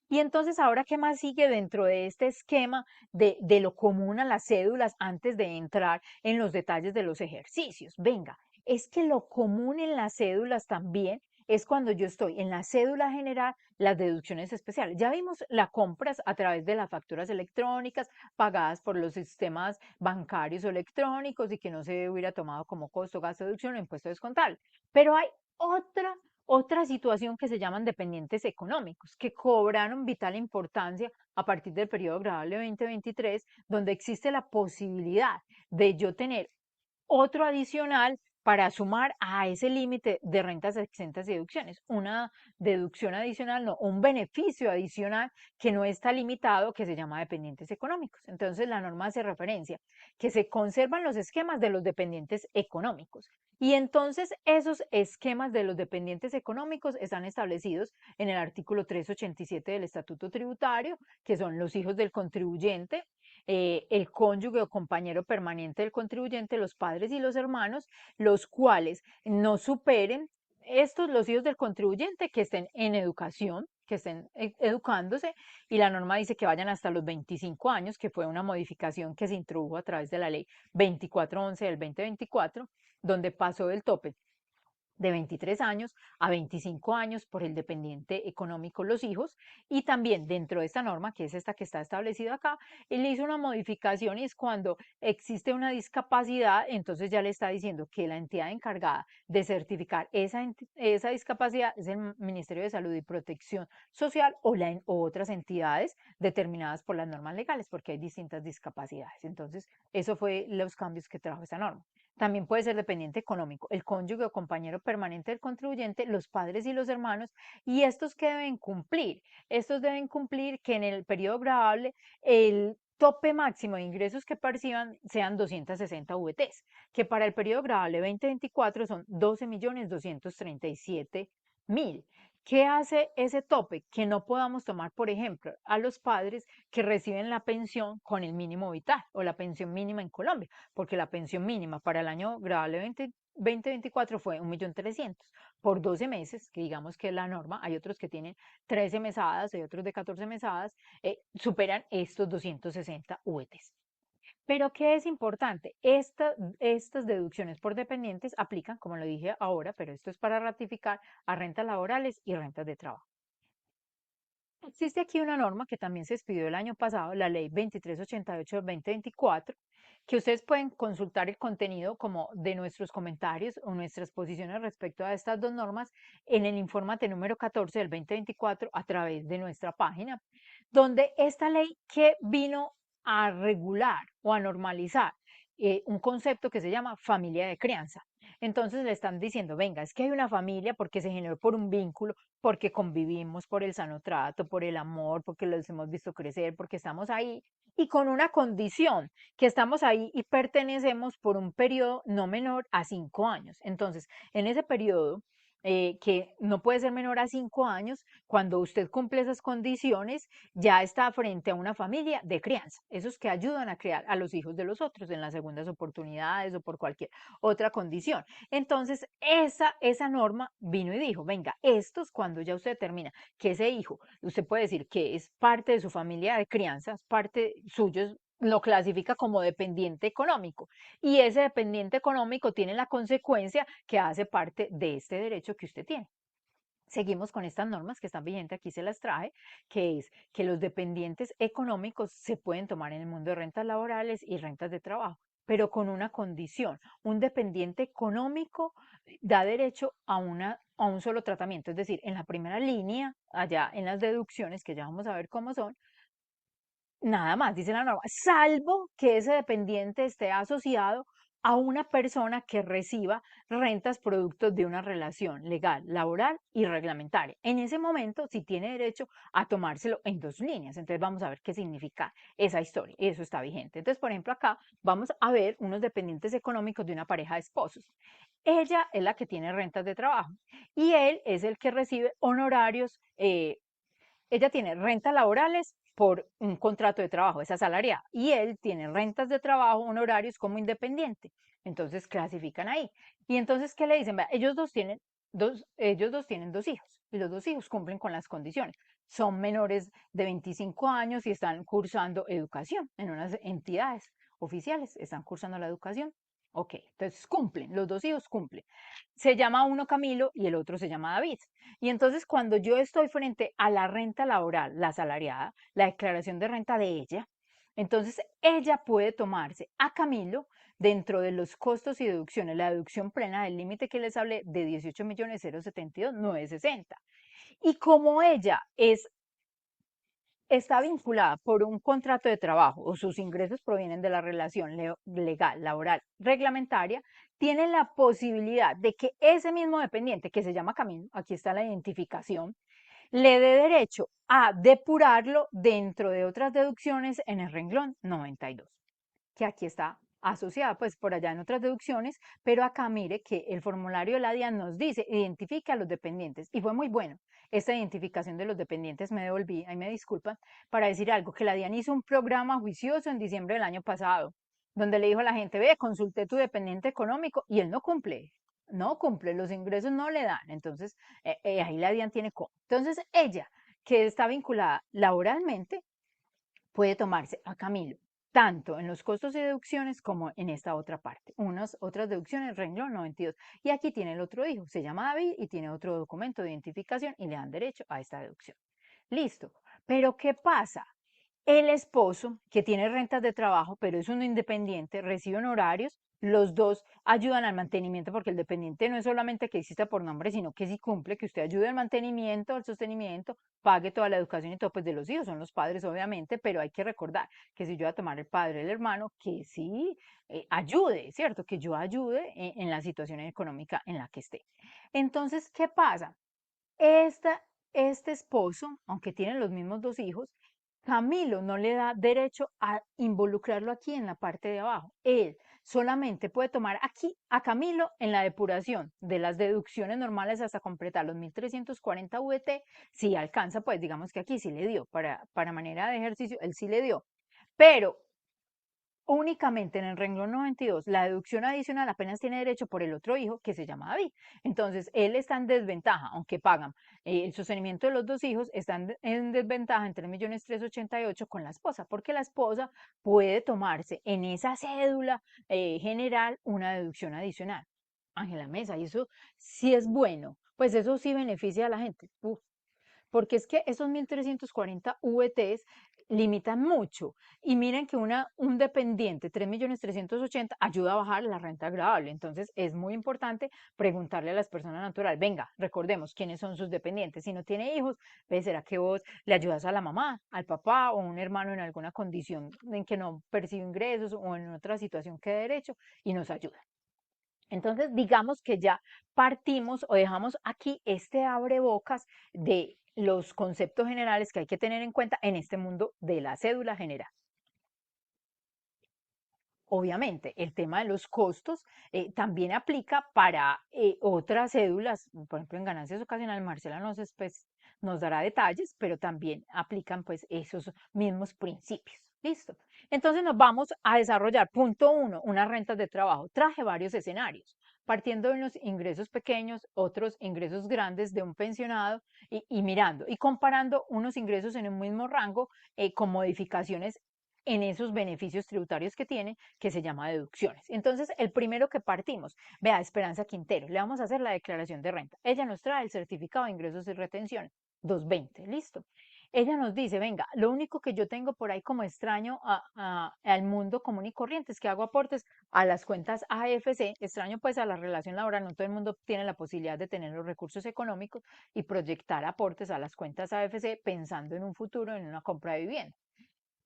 Y entonces, ahora, ¿qué más sigue dentro de este esquema de lo común a las cédulas antes de entrar en los detalles de los ejercicios? Venga, es que lo común en las cédulas también es cuando yo estoy en la cédula general, las deducciones especiales. Ya vimos las compras a través de las facturas electrónicas pagadas por los sistemas bancarios o electrónicos y que no se hubiera tomado como costo, gasto, deducción o impuesto descontable. Pero hay otra situación que se llaman dependientes económicos, que cobraron vital importancia a partir del periodo gravable 2023, donde existe la posibilidad de yo tener otro adicional para sumar a ese límite de rentas exentas y deducciones, una deducción adicional, no, un beneficio adicional que no está limitado, que se llama dependientes económicos. Entonces la norma hace referencia que se conservan los esquemas de los dependientes económicos. Y entonces esos esquemas de los dependientes económicos están establecidos en el artículo 387 del Estatuto Tributario, que son los hijos del contribuyente, el cónyuge o compañero permanente del contribuyente, los padres y los hermanos, los cuales no superen estos, los hijos del contribuyente, que estén en educación, que estén educándose, y la norma dice que vayan hasta los 25 años, que fue una modificación que se introdujo a través de la ley 2411 del 2024, donde pasó del tope de 23 años a 25 años por el dependiente económico los hijos, y también dentro de esta norma, que es esta que está establecida acá, él hizo una modificación y es cuando existe una discapacidad, entonces ya le está diciendo que la entidad encargada de certificar esa discapacidad es el Ministerio de Salud y Protección Social o otras entidades determinadas por las normas legales, porque hay distintas discapacidades. Entonces, eso fue los cambios que trajo esta norma. También puede ser dependiente económico, el cónyuge o compañero permanente del contribuyente, los padres y los hermanos. ¿Y estos qué deben cumplir? Estos deben cumplir que en el periodo gravable el tope máximo de ingresos que perciban sean 260 VTs, que para el periodo gravable 2024 son 12.237.000. ¿Qué hace ese tope? Que no podamos tomar, por ejemplo, a los padres que reciben la pensión con el mínimo vital o la pensión mínima en Colombia, porque la pensión mínima para el año gravable 2024 fue 1.300.000 por 12 meses, que digamos que es la norma. Hay otros que tienen 13 mesadas, hay otros de 14 mesadas, superan estos 260 VTs. Pero ¿qué es importante? Estas deducciones por dependientes aplican, como lo dije ahora, pero esto es para ratificar a rentas laborales y rentas de trabajo. Existe aquí una norma que también se expidió el año pasado, la ley 2388 del 2024, que ustedes pueden consultar el contenido como de nuestros comentarios o nuestras posiciones respecto a estas dos normas en el Infórmate número 14 del 2024 a través de nuestra página, donde esta ley que vino a regular o a normalizar un concepto que se llama familia de crianza. Entonces le están diciendo, venga, es que hay una familia porque se generó por un vínculo, porque convivimos, por el sano trato, por el amor, porque los hemos visto crecer, porque estamos ahí y con una condición, que estamos ahí y pertenecemos por un periodo no menor a 5 años. Entonces, en ese periodo que no puede ser menor a 5 años. Cuando usted cumple esas condiciones, ya está frente a una familia de crianza, esos que ayudan a criar a los hijos de los otros en las segundas oportunidades o por cualquier otra condición. Entonces, esa norma vino y dijo, venga, estos cuando ya usted termina, que ese hijo, usted puede decir que es parte de su familia de crianza, es parte suyo, lo clasifica como dependiente económico y ese dependiente económico tiene la consecuencia que hace parte de este derecho que usted tiene. Seguimos con estas normas que están vigentes, aquí se las traje, que es que los dependientes económicos se pueden tomar en el mundo de rentas laborales y rentas de trabajo, pero con una condición. Un dependiente económico da derecho a un solo tratamiento, es decir, en la primera línea, allá en las deducciones, que ya vamos a ver cómo son, nada más, dice la norma, salvo que ese dependiente esté asociado a una persona que reciba rentas producto de una relación legal, laboral y reglamentaria. En ese momento, sí tiene derecho a tomárselo en dos líneas. Entonces vamos a ver qué significa esa historia. Y eso está vigente. Entonces, por ejemplo, acá vamos a ver unos dependientes económicos de una pareja de esposos. Ella es la que tiene rentas de trabajo y él es el que recibe honorarios. Ella tiene rentas laborales por un contrato de trabajo, es asalariada, y él tiene rentas de trabajo, honorarios como independiente. Entonces clasifican ahí. Y entonces, ¿qué le dicen? Vea, ellos dos tienen dos hijos, y los dos hijos cumplen con las condiciones. Son menores de 25 años y están cursando educación en unas entidades oficiales, están cursando la educación. Ok, entonces cumplen, los dos hijos cumplen. Se llama uno Camilo y el otro se llama David. Y entonces cuando yo estoy frente a la renta laboral, la asalariada, la declaración de renta de ella, entonces ella puede tomarse a Camilo dentro de los costos y deducciones, la deducción plena del límite que les hablé de 18.072.960. Y como ella está vinculada por un contrato de trabajo o sus ingresos provienen de la relación legal, laboral, reglamentaria, tiene la posibilidad de que ese mismo dependiente, que se llama Camilo, aquí está la identificación, le dé derecho a depurarlo dentro de otras deducciones en el renglón 92, que aquí está asociada pues por allá en otras deducciones, pero acá mire que el formulario de la DIAN nos dice identifique a los dependientes y fue muy bueno esta identificación de los dependientes. Me devolví, ahí me disculpan, para decir algo, que la DIAN hizo un programa juicioso en diciembre del año pasado, donde le dijo a la gente, ve, consulté tu dependiente económico y él no cumple, no cumple, los ingresos no le dan, entonces ahí la DIAN tiene cómo. Entonces ella, que está vinculada laboralmente, puede tomarse a Camilo, tanto en los costos y deducciones como en esta otra parte. Unas otras deducciones, renglón 92. Y aquí tiene el otro hijo, se llama David y tiene otro documento de identificación y le dan derecho a esta deducción. Listo. Pero ¿qué pasa? El esposo, que tiene rentas de trabajo, pero es un independiente, recibe honorarios, los dos ayudan al mantenimiento, porque el dependiente no es solamente que exista por nombre, sino que si cumple, que usted ayude al mantenimiento, al sostenimiento, pague toda la educación y todo, pues de los hijos, son los padres obviamente, pero hay que recordar que si yo voy a tomar el padre, el hermano, que sí ayude, ¿cierto? Que yo ayude en la situación económica en la que esté. Entonces, ¿qué pasa? Esta, este esposo, aunque tiene los mismos dos hijos, Camilo no le da derecho a involucrarlo aquí en la parte de abajo. Él solamente puede tomar aquí a Camilo en la depuración de las deducciones normales hasta completar los 1.340 VT. Si alcanza, pues digamos que aquí sí le dio, para manera de ejercicio, él sí le dio. Pero únicamente en el renglón 92, la deducción adicional apenas tiene derecho por el otro hijo que se llama David. Entonces, él está en desventaja, aunque pagan el sostenimiento de los dos hijos, están en desventaja en 3.388.000 con la esposa, porque la esposa puede tomarse en esa cédula general una deducción adicional. Ángela Mesa, y eso sí es bueno, pues eso sí beneficia a la gente. Uf, porque es que esos 1.340 VTs limitan mucho. Y miren que un dependiente, 3.380.000, ayuda a bajar la renta agravable. Entonces es muy importante preguntarle a las personas naturales, venga, recordemos quiénes son sus dependientes. Si no tiene hijos, pues, ¿será que vos le ayudas a la mamá, al papá o un hermano en alguna condición en que no percibe ingresos o en otra situación que de derecho y nos ayuda? Entonces, digamos que ya partimos o dejamos aquí este abrebocas de los conceptos generales que hay que tener en cuenta en este mundo de la cédula general. Obviamente, el tema de los costos también aplica para otras cédulas, por ejemplo, en ganancias ocasionales, Marcela nos dará detalles, pero también aplican pues esos mismos principios. ¿Listo? Entonces nos vamos a desarrollar. Punto uno, unas rentas de trabajo. Traje varios escenarios, partiendo de unos ingresos pequeños, otros ingresos grandes de un pensionado y mirando y comparando unos ingresos en un mismo rango con modificaciones en esos beneficios tributarios que tiene, que se llama deducciones. Entonces, el primero que partimos, vea, Esperanza Quintero, le vamos a hacer la declaración de renta. Ella nos trae el certificado de ingresos y retenciones, 220, listo. Ella nos dice, venga, lo único que yo tengo por ahí como extraño al mundo común y corriente es que hago aportes a las cuentas AFC, extraño pues a la relación laboral, no todo el mundo tiene la posibilidad de tener los recursos económicos y proyectar aportes a las cuentas AFC pensando en un futuro, en una compra de vivienda.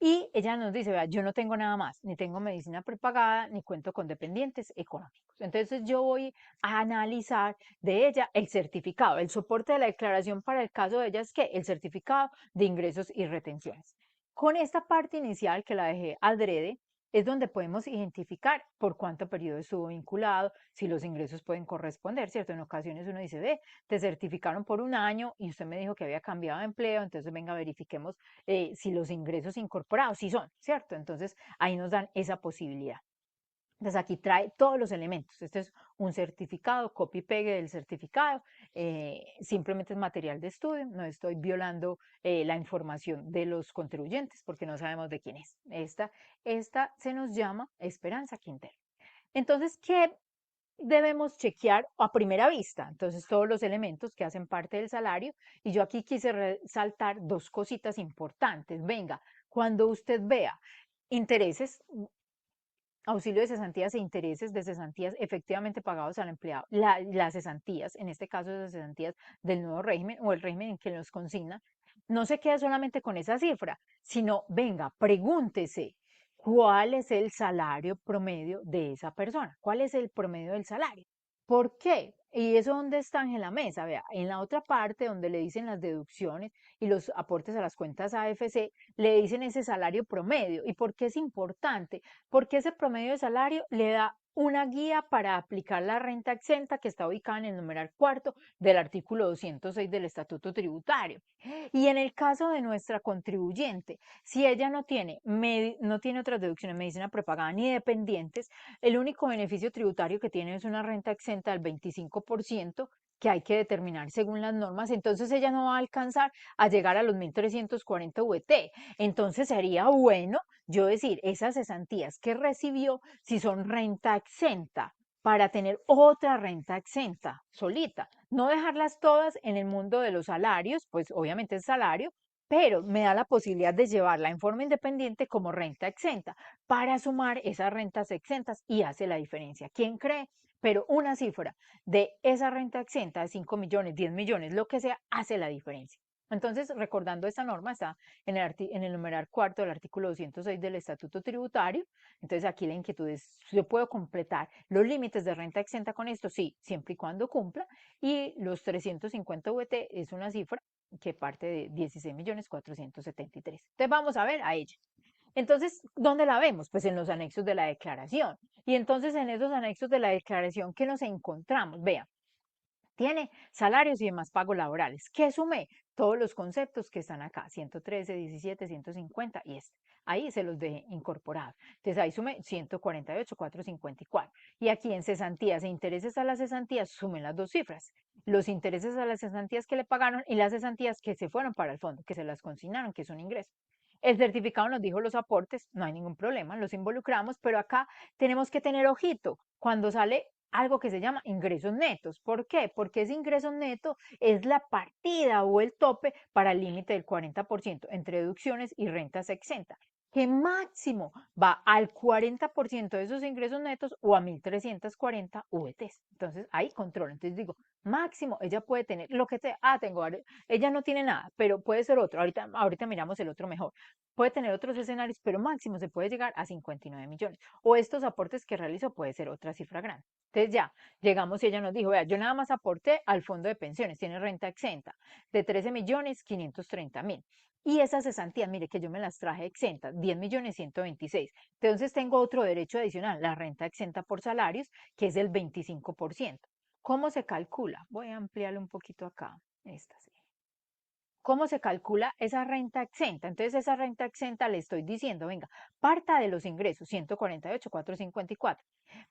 Y ella nos dice, vea, yo no tengo nada más, ni tengo medicina prepagada, ni cuento con dependientes económicos. Entonces yo voy a analizar de ella el certificado, el soporte de la declaración para el caso de ella es que el certificado de ingresos y retenciones. Con esta parte inicial que la dejé adrede, es donde podemos identificar por cuánto periodo estuvo vinculado, si los ingresos pueden corresponder, ¿cierto? En ocasiones uno dice, ve, te certificaron por un año y usted me dijo que había cambiado de empleo, entonces venga, verifiquemos si los ingresos incorporados, sí son, ¿cierto? Entonces ahí nos dan esa posibilidad. Entonces aquí trae todos los elementos. Este es un certificado, copy-pegue del certificado, simplemente es material de estudio, no estoy violando la información de los contribuyentes porque no sabemos de quién es. Esta se nos llama Esperanza Quintero. Entonces, ¿qué debemos chequear a primera vista? Entonces, todos los elementos que hacen parte del salario. Y yo aquí quise resaltar dos cositas importantes. Venga, cuando usted vea intereses, auxilio de cesantías e intereses de cesantías efectivamente pagados al empleado, las cesantías, en este caso las cesantías del nuevo régimen o el régimen en que los consigna, no se queda solamente con esa cifra, sino venga, pregúntese cuál es el salario promedio de esa persona, cuál es el promedio del salario. ¿Por qué? Y eso donde están en la mesa, vea, en la otra parte donde le dicen las deducciones y los aportes a las cuentas AFC, le dicen ese salario promedio. ¿Y por qué es importante? Porque ese promedio de salario le da una guía para aplicar la renta exenta que está ubicada en el numeral cuarto del artículo 206 del Estatuto Tributario. Y en el caso de nuestra contribuyente, si ella no tiene otras deducciones, medicina prepagada ni dependientes, el único beneficio tributario que tiene es una renta exenta del 25% que hay que determinar según las normas, entonces ella no va a alcanzar a llegar a los 1.340 VT. Entonces sería bueno yo decir, esas cesantías que recibió, si son renta exenta, para tener otra renta exenta solita, no dejarlas todas en el mundo de los salarios, pues obviamente es salario, pero me da la posibilidad de llevarla en forma independiente como renta exenta para sumar esas rentas exentas y hace la diferencia. ¿Quién cree? Pero una cifra de esa renta exenta de 5 millones, 10 millones, lo que sea, hace la diferencia. Entonces, recordando esta norma, está en el numeral cuarto del artículo 206 del Estatuto Tributario. Entonces, aquí la inquietud es, ¿yo puedo completar los límites de renta exenta con esto? Sí, siempre y cuando cumpla. Y los 350 VT es una cifra que parte de 16.473.000. Entonces, vamos a ver a ella. Entonces, ¿dónde la vemos? Pues en los anexos de la declaración. Y entonces, en esos anexos de la declaración, ¿qué nos encontramos? Vean, tiene salarios y demás pagos laborales. ¿Qué sumé? Todos los conceptos que están acá, 113, 17, 150 y este. Ahí se los dejé incorporados. Entonces ahí sumé 148, 454. Y aquí en cesantías e intereses a las cesantías sumen las dos cifras. Los intereses a las cesantías que le pagaron y las cesantías que se fueron para el fondo, que se las consignaron, que son ingresos. El certificado nos dijo los aportes, no hay ningún problema, los involucramos, pero acá tenemos que tener ojito cuando sale algo que se llama ingresos netos. ¿Por qué? Porque ese ingreso neto es la partida o el tope para el límite del 40% entre deducciones y rentas exentas, que máximo va al 40% de esos ingresos netos o a 1.340 VTs. Entonces ahí controla. Entonces digo, máximo, ella puede tener lo que sea. Tengo, ella no tiene nada, pero puede ser otro. Ahorita miramos el otro mejor. Puede tener otros escenarios, pero máximo se puede llegar a 59 millones. O estos aportes que realizó puede ser otra cifra grande. Entonces ya, llegamos y ella nos dijo, vea, yo nada más aporté al fondo de pensiones, tiene renta exenta de 13.530.000. Y esas cesantías, mire que yo me las traje exentas, 10.126.000. Entonces tengo otro derecho adicional, la renta exenta por salarios, que es el 25%. ¿Cómo se calcula? Voy a ampliarlo un poquito acá. Esta sí. ¿Cómo se calcula esa renta exenta? Entonces, esa renta exenta le estoy diciendo, venga, parta de los ingresos, 148.454,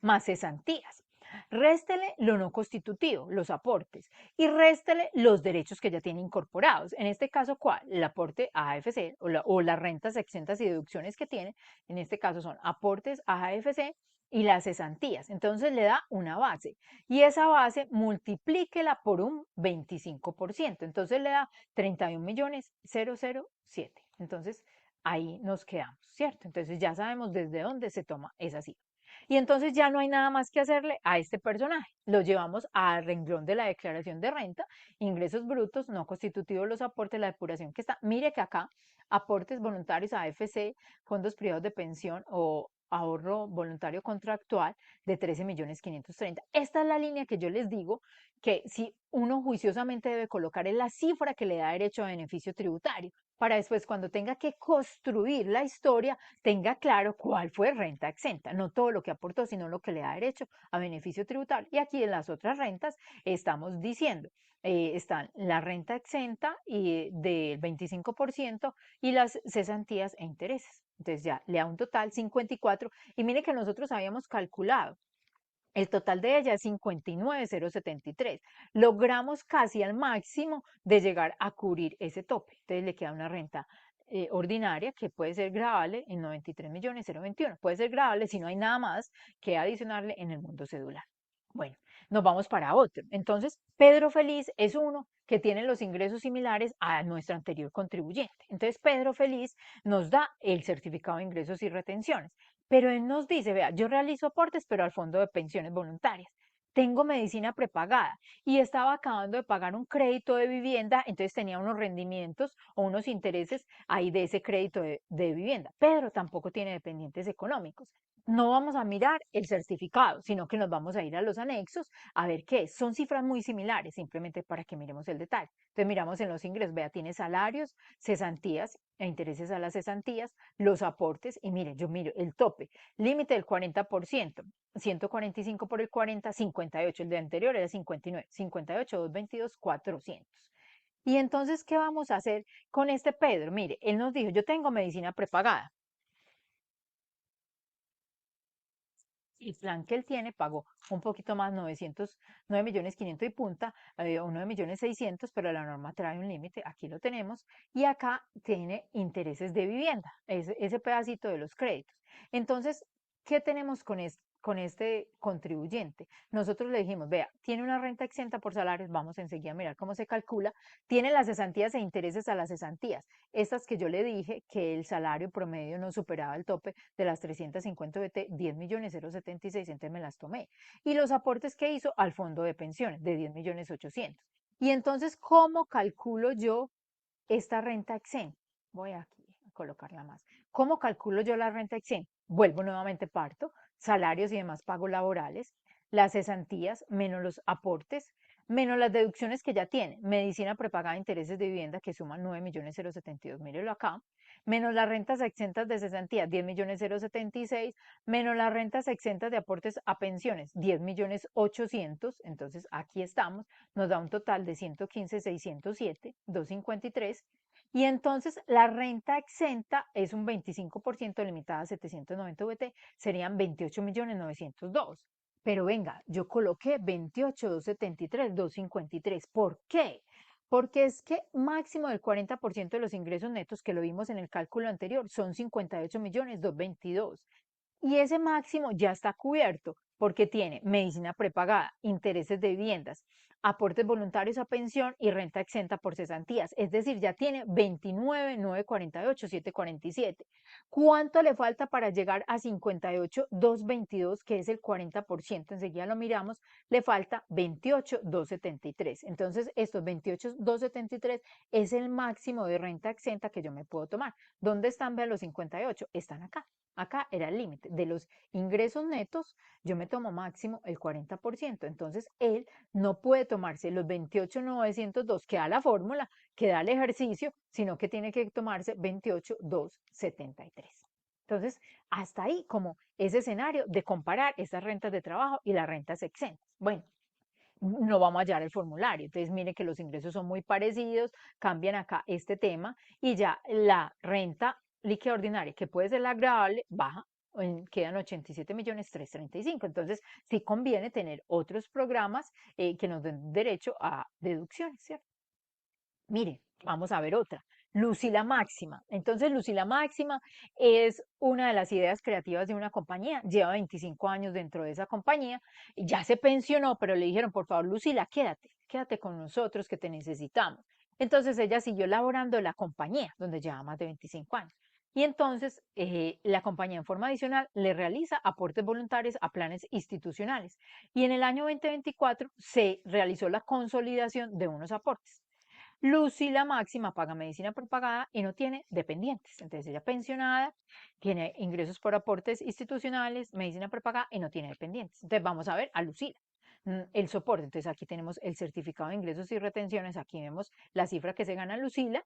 más cesantías. Réstele lo no constitutivo, los aportes, y réstele los derechos que ya tiene incorporados. En este caso, ¿cuál? El aporte a AFC o las rentas exentas y deducciones que tiene. En este caso son aportes a AFC y las cesantías. Entonces le da una base y esa base multiplíquela por un 25%. Entonces le da 31.000.007. Entonces ahí nos quedamos, ¿cierto? Entonces ya sabemos desde dónde se toma esa cifra. Y entonces ya no hay nada más que hacerle a este personaje. Lo llevamos al renglón de la declaración de renta, ingresos brutos, no constitutivos los aportes, la depuración que está. Mire que acá aportes voluntarios a AFC, fondos privados de pensión o ahorro voluntario contractual de 13.530.000. Esta es la línea que yo les digo que si uno juiciosamente debe colocar en la cifra que le da derecho a beneficio tributario, para después cuando tenga que construir la historia, tenga claro cuál fue renta exenta, no todo lo que aportó, sino lo que le da derecho a beneficio tributario. Y aquí en las otras rentas estamos diciendo, están la renta exenta y del 25% y las cesantías e intereses. Entonces ya le da un total 54 y mire que nosotros habíamos calculado el total de ella es 59.073. Logramos casi al máximo de llegar a cubrir ese tope. Entonces le queda una renta ordinaria que puede ser gravable en 93.021. Puede ser gravable si no hay nada más que adicionarle en el mundo cedular. Bueno, nos vamos para otro. Entonces, Pedro Feliz es uno que tiene los ingresos similares a nuestro anterior contribuyente. Entonces, Pedro Feliz nos da el certificado de ingresos y retenciones. Pero él nos dice, vea, yo realizo aportes, pero al fondo de pensiones voluntarias. Tengo medicina prepagada y estaba acabando de pagar un crédito de vivienda, entonces tenía unos rendimientos o unos intereses ahí de ese crédito de vivienda. Pedro tampoco tiene dependientes económicos. No vamos a mirar el certificado, sino que nos vamos a ir a los anexos a ver qué es. Son cifras muy similares, simplemente para que miremos el detalle. Entonces miramos en los ingresos, vea, tiene salarios, cesantías e intereses a las cesantías, los aportes y mire, yo miro el tope, límite del 40%, 145 por el 40, 58, el de anterior era 59, 58, 222, 400. Y entonces, ¿qué vamos a hacer con este Pedro? Mire, él nos dijo, yo tengo medicina prepagada. El plan que él tiene pagó un poquito más, 9.500.000 y punta, o 9.600.000, pero la norma trae un límite, aquí lo tenemos, y acá tiene intereses de vivienda, ese pedacito de los créditos. Entonces, ¿qué tenemos con este contribuyente? Nosotros le dijimos, vea, tiene una renta exenta por salarios, vamos enseguida a mirar cómo se calcula, tiene las cesantías e intereses a las cesantías, estas que yo le dije que el salario promedio no superaba el tope de las 350 VT, 10.076.000, entonces me las tomé. Y los aportes que hizo al fondo de pensiones de 10.800.000. Y entonces, ¿cómo calculo yo esta renta exenta? Voy aquí a colocarla más. ¿Cómo calculo yo la renta exenta? Vuelvo nuevamente, parto, salarios y demás pagos laborales, las cesantías menos los aportes, menos las deducciones que ya tiene, medicina prepagada, intereses de vivienda que suman 9.072.000, mírelo acá, menos las rentas exentas de cesantía, 10.076.000, menos las rentas exentas de aportes a pensiones, 10.800.000, entonces aquí estamos, nos da un total de 115.607, 253, y entonces la renta exenta es un 25% limitada a 790 VT, serían 28.902.000. Pero venga, yo coloqué 28.273, 253. ¿Por qué? Porque es que máximo del 40% de los ingresos netos que lo vimos en el cálculo anterior son 58.222.000. Y ese máximo ya está cubierto porque tiene medicina prepagada, intereses de viviendas, aportes voluntarios a pensión y renta exenta por cesantías. Es decir, ya tiene 29.948.747. ¿Cuánto le falta para llegar a 58.222, que es el 40%? Enseguida lo miramos. Le falta 28.273. Entonces, estos 28.273 es el máximo de renta exenta que yo me puedo tomar. ¿Dónde están? Vean los 58. Están acá. Acá era el límite. De los ingresos netos, yo me tomo máximo el 40%. Entonces, él no puede tomarse los 28.902 que da la fórmula, que da el ejercicio, sino que tiene que tomarse 28.273. Entonces, hasta ahí como ese escenario de comparar estas rentas de trabajo y las rentas exentas. Bueno, no vamos a hallar el formulario. Entonces, mire que los ingresos son muy parecidos, cambian acá este tema y ya la renta líquida ordinaria, que puede ser la agravable, baja, quedan 87.335.000. Entonces, sí conviene tener otros programas que nos den derecho a deducciones, ¿cierto? Mire, vamos a ver otra. Lucila Máxima. Entonces, Lucila Máxima es una de las ideas creativas de una compañía. Lleva 25 años dentro de esa compañía. Ya se pensionó, pero le dijeron, por favor, Lucila, quédate con nosotros que te necesitamos. Entonces, ella siguió laborando en la compañía, donde lleva más de 25 años. Y entonces, la compañía en forma adicional le realiza aportes voluntarios a planes institucionales. Y en el año 2024 se realizó la consolidación de unos aportes. Lucy, la máxima, paga medicina prepagada y no tiene dependientes. Entonces ella pensionada, tiene ingresos por aportes institucionales, medicina prepagada y no tiene dependientes. Entonces vamos a ver a Lucila. El soporte, entonces aquí tenemos el certificado de ingresos y retenciones, aquí vemos la cifra que se gana Lucila,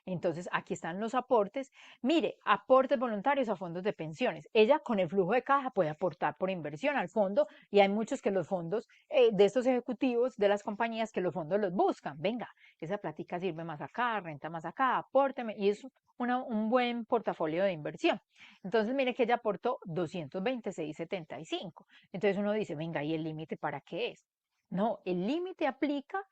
entonces, aquí están los aportes. Mire, aportes voluntarios a fondos de pensiones. Ella con el flujo de caja puede aportar por inversión al fondo y hay muchos que los fondos de estos ejecutivos de las compañías que los fondos los buscan. Venga, esa plática sirve más acá, renta más acá, apórteme y es un buen portafolio de inversión. Entonces, mire que ella aportó 226.75. Entonces uno dice, venga, ¿y el límite para qué es? No, el límite aplica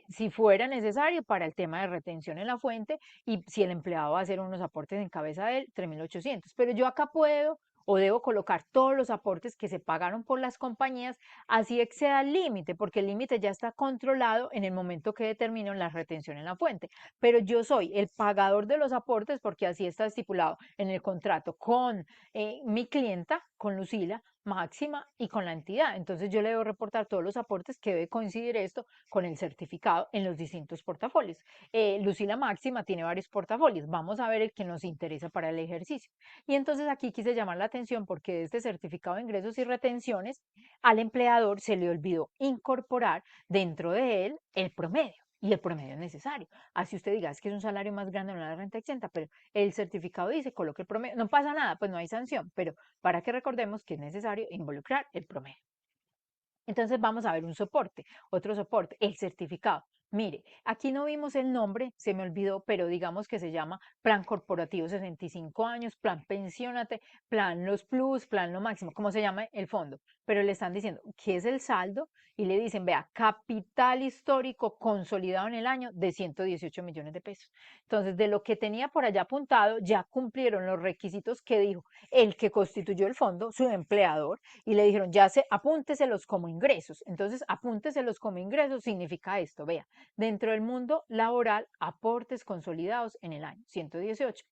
si fuera necesario para el tema de retención en la fuente y si el empleado va a hacer unos aportes en cabeza de él, 3.800. Pero yo acá puedo o debo colocar todos los aportes que se pagaron por las compañías, así exceda el límite, porque el límite ya está controlado en el momento que determino la retención en la fuente. Pero yo soy el pagador de los aportes porque así está estipulado en el contrato con mi clienta, con Lucila, máxima y con la entidad. Entonces yo le debo reportar todos los aportes que debe coincidir esto con el certificado en los distintos portafolios. Lucila Máxima tiene varios portafolios. Vamos a ver el que nos interesa para el ejercicio. Y entonces aquí quise llamar la atención porque de este certificado de ingresos y retenciones al empleador se le olvidó incorporar dentro de él el promedio. Y el promedio es necesario. Así usted diga, es que es un salario más grande en una renta exenta, pero el certificado dice, coloque el promedio. No pasa nada, pues no hay sanción, pero para que recordemos que es necesario involucrar el promedio. Entonces vamos a ver un soporte, otro soporte, el certificado. Mire, aquí no vimos el nombre, se me olvidó, pero digamos que se llama Plan Corporativo 65 años, Plan Pensionate, Plan Los Plus, Plan Lo Máximo, como se llama el fondo. Pero le están diciendo qué es el saldo y le dicen, vea, capital histórico consolidado en el año de 118 millones de pesos. Entonces, de lo que tenía por allá apuntado, ya cumplieron los requisitos que dijo el que constituyó el fondo, su empleador, y le dijeron, ya se, apúnteselos como ingresos. Entonces, apúnteselos como ingresos significa esto, vea, dentro del mundo laboral, aportes consolidados en el año 118.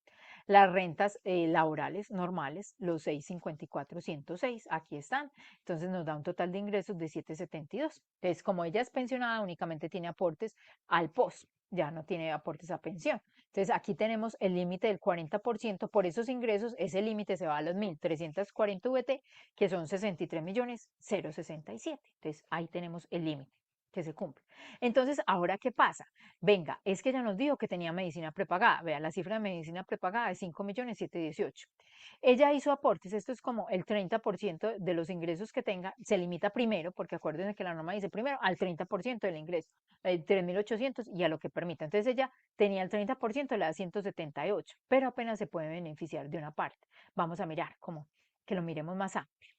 Las rentas laborales normales, los 654.106, aquí están. Entonces nos da un total de ingresos de 772. Entonces, como ella es pensionada, únicamente tiene aportes al POS, ya no tiene aportes a pensión. Entonces, aquí tenemos el límite del 40% por esos ingresos. Ese límite se va a los 1.340 VT, que son 63.067.000. Entonces, ahí tenemos el límite que se cumple. Entonces, ¿ahora qué pasa? Venga, es que ella nos dijo que tenía medicina prepagada. Vea, la cifra de medicina prepagada es 5.718.000. Ella hizo aportes, esto es como el 30% de los ingresos que tenga, se limita primero, porque acuérdense que la norma dice primero al 30% del ingreso, 3.800 y a lo que permita. Entonces ella tenía el 30%, le da 178, pero apenas se puede beneficiar de una parte. Vamos a mirar, como que lo miremos más amplio.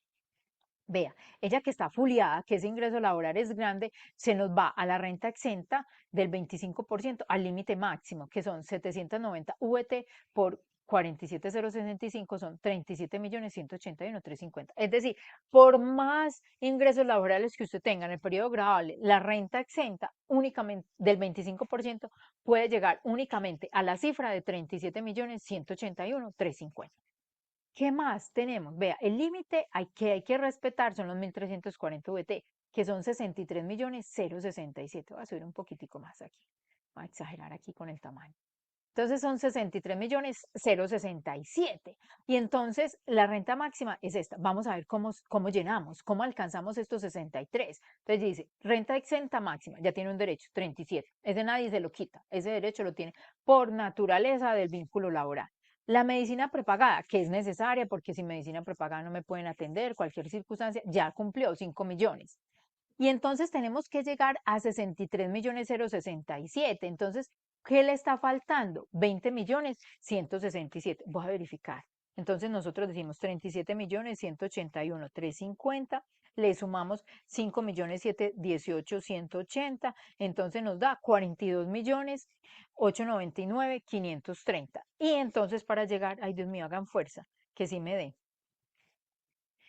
Vea, ella que está afiliada, que ese ingreso laboral es grande, se nos va a la renta exenta del 25% al límite máximo, que son 790 VT por 47.065, son 37.181.350. Es decir, por más ingresos laborales que usted tenga en el periodo gravable, la renta exenta únicamente del 25% puede llegar únicamente a la cifra de 37.181.350. ¿Qué más tenemos? Vea, el límite hay que respetar son los 1.340 VT, que son 63.067.000. Voy a subir un poquitico más aquí. Voy a exagerar aquí con el tamaño. Entonces son 63.067.000. Y entonces la renta máxima es esta. Vamos a ver cómo llenamos, cómo alcanzamos estos 63. Entonces dice, renta exenta máxima, ya tiene un derecho, 37. Ese nadie se lo quita, ese derecho lo tiene por naturaleza del vínculo laboral. La medicina prepagada, que es necesaria porque sin medicina prepagada no me pueden atender, cualquier circunstancia, ya cumplió 5 millones. Y entonces tenemos que llegar a 63.067.000. Entonces, ¿qué le está faltando? 20.167.000. Voy a verificar. Entonces nosotros decimos 37.181.350, le sumamos 5.718.180, entonces nos da 42.899.530. Y entonces para llegar, ay Dios mío, hagan fuerza, que sí me dé.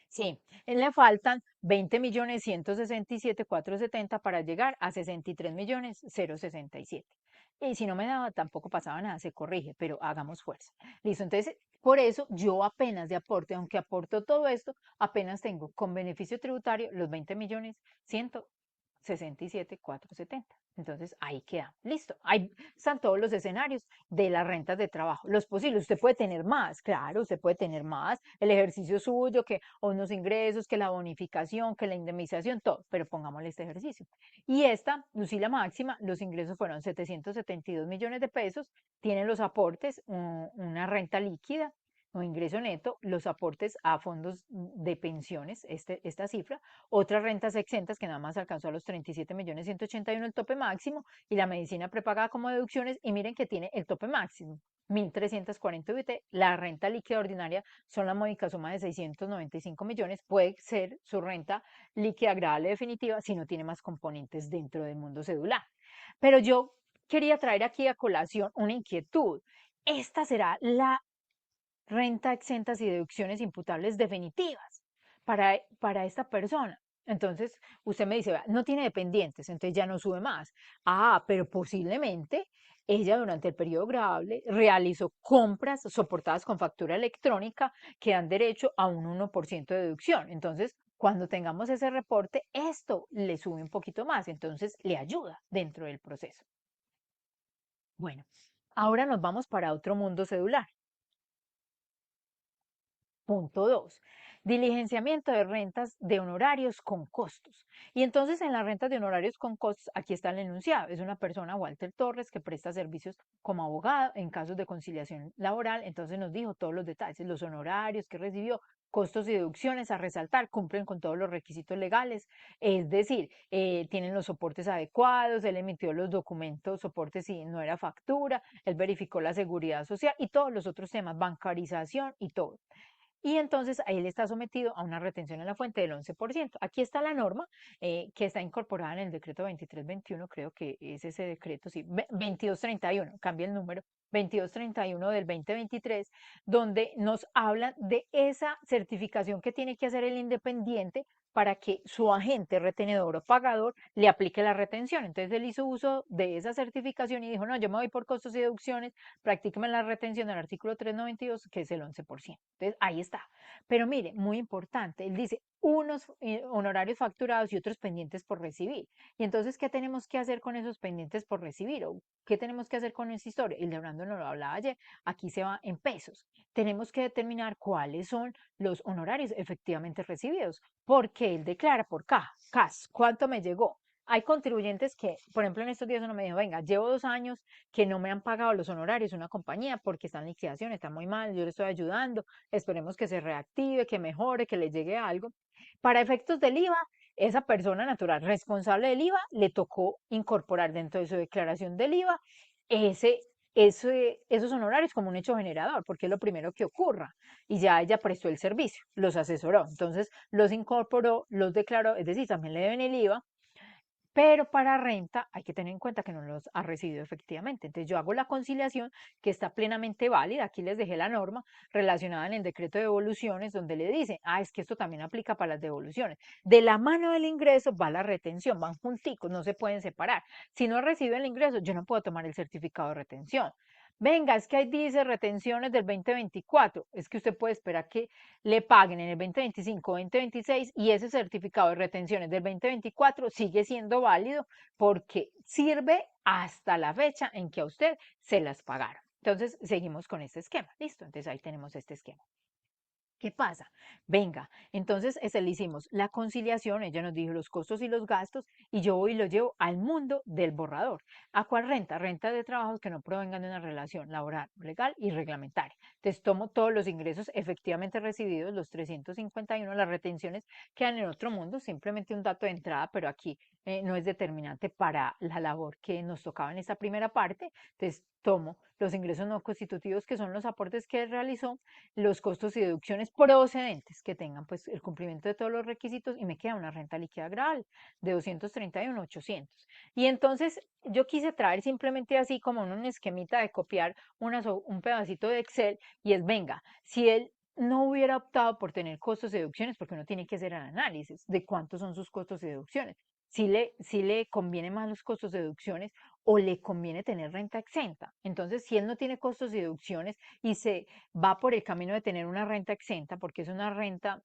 Sí, le faltan 20.167.470 para llegar a 63.067.000. Y si no me daba, tampoco pasaba nada, se corrige, pero hagamos fuerza. Listo, entonces, por eso yo apenas de aporte, aunque aporto todo esto, apenas tengo con beneficio tributario los 20.167.470. Entonces, ahí queda, listo. Ahí están todos los escenarios de las rentas de trabajo, los posibles. Usted puede tener más, claro, usted puede tener más, el ejercicio suyo, que o unos ingresos, que la bonificación, que la indemnización, todo, pero pongámosle este ejercicio. Y esta, Lucila máxima, los ingresos fueron 772 millones de pesos, tiene los aportes, una renta líquida o ingreso neto, los aportes a fondos de pensiones, esta cifra, otras rentas exentas que nada más alcanzó a los 37.181.000 el tope máximo, y la medicina prepagada como deducciones, y miren que tiene el tope máximo, 1.340 UIT. La renta líquida ordinaria son la módica suma de 695 millones, puede ser su renta líquida agradable definitiva si no tiene más componentes dentro del mundo cedular. Pero yo quería traer aquí a colación una inquietud. Esta será la renta exentas y deducciones imputables definitivas para esta persona. Entonces, usted me dice, no tiene dependientes, entonces ya no sube más. Ah, pero posiblemente ella durante el periodo grave realizó compras soportadas con factura electrónica que dan derecho a un 1% de deducción. Entonces, cuando tengamos ese reporte, esto le sube un poquito más, entonces le ayuda dentro del proceso. Bueno, ahora nos vamos para otro mundo cedular. Punto 2. Diligenciamiento de rentas de honorarios con costos. Y entonces en las rentas de honorarios con costos, aquí está el enunciado. Es una persona, Walter Torres, que presta servicios como abogado en casos de conciliación laboral. Entonces nos dijo todos los detalles, los honorarios que recibió, costos y deducciones a resaltar, cumplen con todos los requisitos legales, es decir, tienen los soportes adecuados, él emitió los documentos, soportes si no era factura, él verificó la seguridad social y todos los otros temas, bancarización y todo. Y entonces ahí él está sometido a una retención en la fuente del 11%. Aquí está la norma que está incorporada en el decreto 2321, creo que es ese decreto, sí, 2231, cambia el número, 2231 del 2023, donde nos habla de esa certificación que tiene que hacer el independiente para que su agente retenedor o pagador le aplique la retención. Entonces él hizo uso de esa certificación y dijo, no, yo me voy por costos y deducciones, practíqueme la retención del artículo 392, que es el 11%. Entonces ahí está. Pero mire, muy importante, él dice unos honorarios facturados y otros pendientes por recibir. Y entonces, ¿qué tenemos que hacer con esos pendientes por recibir? ¿O qué tenemos que hacer con esa historia? El de Orlando nos lo hablaba ayer, aquí se va en pesos. Tenemos que determinar cuáles son los honorarios efectivamente recibidos, porque él declara por CAS, ¿cuánto me llegó? Hay contribuyentes que, por ejemplo, en estos días uno me dijo, venga, llevo 2 años que no me han pagado los honorarios una compañía porque está en liquidación, está muy mal, yo le estoy ayudando, esperemos que se reactive, que mejore, que le llegue algo. Para efectos del IVA, esa persona natural responsable del IVA le tocó incorporar dentro de su declaración del IVA ese, esos honorarios como un hecho generador, porque es lo primero que ocurra. Y ya ella prestó el servicio, los asesoró, entonces los incorporó, los declaró, es decir, también le deben el IVA, pero para renta hay que tener en cuenta que no los ha recibido efectivamente. Entonces yo hago la conciliación que está plenamente válida. Aquí les dejé la norma relacionada en el decreto de devoluciones donde le dicen, es que esto también aplica para las devoluciones. De la mano del ingreso va la retención, van junticos, no se pueden separar. Si no recibe el ingreso, yo no puedo tomar el certificado de retención. Venga, es que ahí dice retenciones del 2024. Es que usted puede esperar que le paguen en el 2025, 2026 y ese certificado de retenciones del 2024 sigue siendo válido porque sirve hasta la fecha en que a usted se las pagaron. Entonces, seguimos con este esquema. Listo, entonces ahí tenemos este esquema. ¿Qué pasa? Venga, entonces le hicimos la conciliación, ella nos dijo los costos y los gastos, y yo voy y lo llevo al mundo del borrador. ¿A cuál renta? Renta de trabajos que no provengan de una relación laboral, legal y reglamentaria. Entonces tomo todos los ingresos efectivamente recibidos, los 351, las retenciones quedan en otro mundo, simplemente un dato de entrada, pero aquí no es determinante para la labor que nos tocaba en esta primera parte. Entonces tomo los ingresos no constitutivos, que son los aportes que él realizó, los costos y deducciones procedentes que tengan pues el cumplimiento de todos los requisitos, y me queda una renta líquida grabable de 231.800. Y entonces yo quise traer simplemente así como un esquemita de copiar un pedacito de Excel, y es, venga, si él no hubiera optado por tener costos y deducciones, porque uno tiene que hacer el análisis de cuántos son sus costos y deducciones. Si le conviene más los costos de deducciones o le conviene tener renta exenta. Entonces, si él no tiene costos y deducciones y se va por el camino de tener una renta exenta, porque es una renta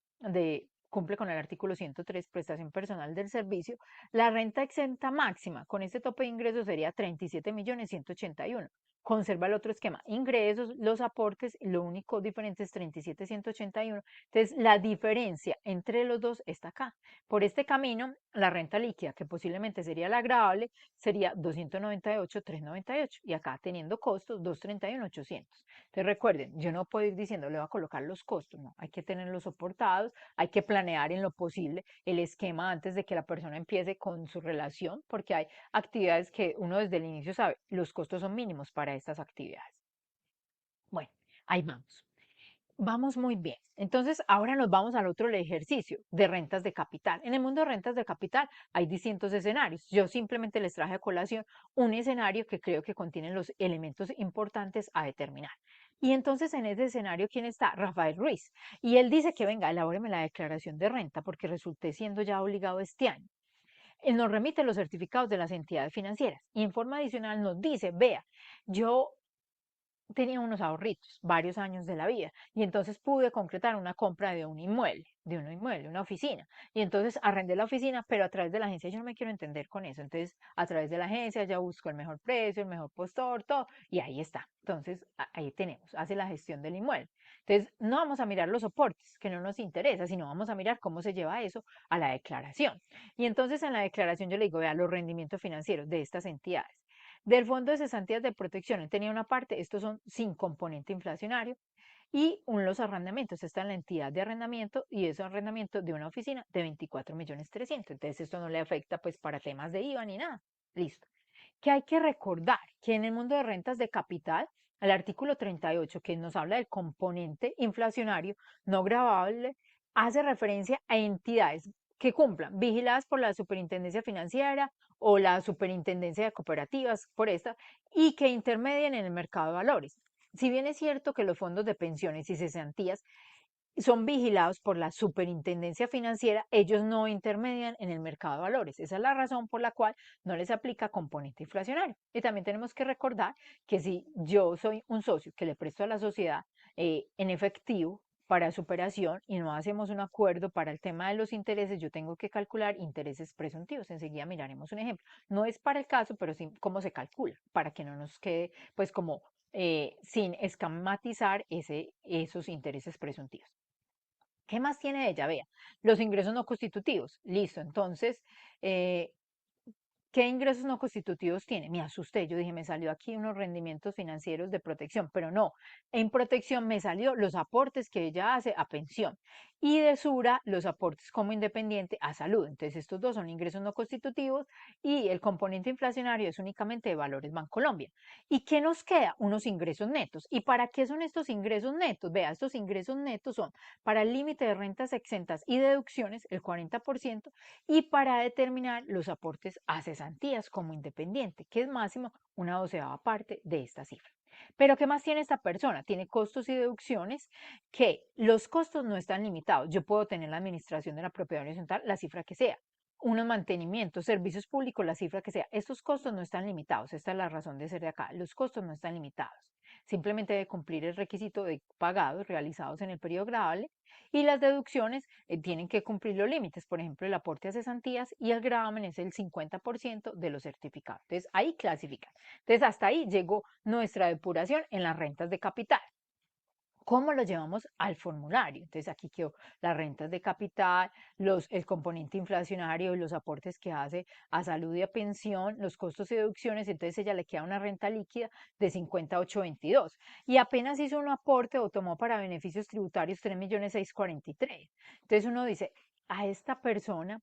cumple con el artículo 103, prestación personal del servicio, la renta exenta máxima con este tope de ingresos sería 37.181.000. Conserva el otro esquema, ingresos, los aportes, lo único diferente es 37.181. Entonces, la diferencia entre los dos está acá. Por este camino, la renta líquida, que posiblemente sería la agravable, sería 298.398, y acá teniendo costos 231.800. Entonces recuerden, yo no puedo ir diciendo le voy a colocar los costos, no, hay que tenerlos soportados, hay que planear en lo posible el esquema antes de que la persona empiece con su relación, porque hay actividades que uno desde el inicio sabe, los costos son mínimos para estas actividades. Bueno, ahí vamos. Vamos muy bien. Entonces, ahora nos vamos al otro ejercicio de rentas de capital. En el mundo de rentas de capital hay distintos escenarios. Yo simplemente les traje a colación un escenario que creo que contiene los elementos importantes a determinar. Y entonces en ese escenario, ¿quién está? Rafael Ruiz. Y él dice que venga, elabóreme la declaración de renta porque resulté siendo ya obligado este año. Él nos remite los certificados de las entidades financieras y en forma adicional nos dice, vea, yo tenía unos ahorritos, varios años de la vida, y entonces pude concretar una compra de un inmueble, una oficina. Y entonces arrendé la oficina, pero a través de la agencia yo no me quiero entender con eso. Entonces, a través de la agencia ya busco el mejor precio, el mejor postor, todo, y ahí está. Entonces, ahí tenemos, hace la gestión del inmueble. Entonces, no vamos a mirar los soportes, que no nos interesa, sino vamos a mirar cómo se lleva eso a la declaración. Y entonces en la declaración yo le digo, vea, los rendimientos financieros de estas entidades. Del Fondo de Cesantías de Protección, él tenía una parte, estos son sin componente inflacionario, y los arrendamientos, está en la entidad de arrendamiento, y es un arrendamiento de una oficina de 24.300.000. Entonces esto no le afecta pues para temas de IVA ni nada. Listo. Que hay que recordar que en el mundo de rentas de capital, el artículo 38, que nos habla del componente inflacionario no gravable, hace referencia a entidades que cumplan, vigiladas por la Superintendencia Financiera o la Superintendencia de Cooperativas, por esta, y que intermedien en el mercado de valores. Si bien es cierto que los fondos de pensiones y cesantías son vigilados por la Superintendencia Financiera, ellos no intermedian en el mercado de valores. Esa es la razón por la cual no les aplica componente inflacionario. Y también tenemos que recordar que si yo soy un socio que le presto a la sociedad en efectivo para su operación y no hacemos un acuerdo para el tema de los intereses, yo tengo que calcular intereses presuntivos. Enseguida miraremos un ejemplo. No es para el caso, pero sí cómo se calcula, para que no nos quede pues como sin escamatizar esos intereses presuntivos. ¿Qué más tiene ella? Vea, los ingresos no constitutivos. Listo, entonces, eh, ¿qué ingresos no constitutivos tiene? Me asusté, yo dije, me salió aquí unos rendimientos financieros de protección, pero no, en protección me salió los aportes que ella hace a pensión, y de Sura los aportes como independiente a salud. Entonces estos dos son ingresos no constitutivos, y el componente inflacionario es únicamente de Valores Bancolombia. ¿Y qué nos queda? Unos ingresos netos. ¿Y para qué son estos ingresos netos? Vea, estos ingresos netos son para el límite de rentas exentas y deducciones, el 40%, y para determinar los aportes a cesantías como independiente, que es máximo una doceava parte de esta cifra. Pero ¿qué más tiene esta persona? Tiene costos y deducciones, que los costos no están limitados. Yo puedo tener la administración de la propiedad horizontal, la cifra que sea, unos mantenimientos, servicios públicos, la cifra que sea. Estos costos no están limitados. Esta es la razón de ser de acá. Los costos no están limitados. simplemente debe cumplir el requisito de pagados realizados en el periodo gravable y las deducciones tienen que cumplir los límites, por ejemplo, el aporte a cesantías y el gravamen es el 50% de los certificados. Entonces, ahí clasifican. Entonces, hasta ahí llegó nuestra depuración en las rentas de capital. ¿Cómo lo llevamos al formulario? Entonces aquí quedó las rentas de capital, el componente inflacionario y los aportes que hace a salud y a pensión, los costos y deducciones, entonces ella le queda una renta líquida de 50.822 y apenas hizo un aporte o tomó para beneficios tributarios 3.643.000. Entonces uno dice, a esta persona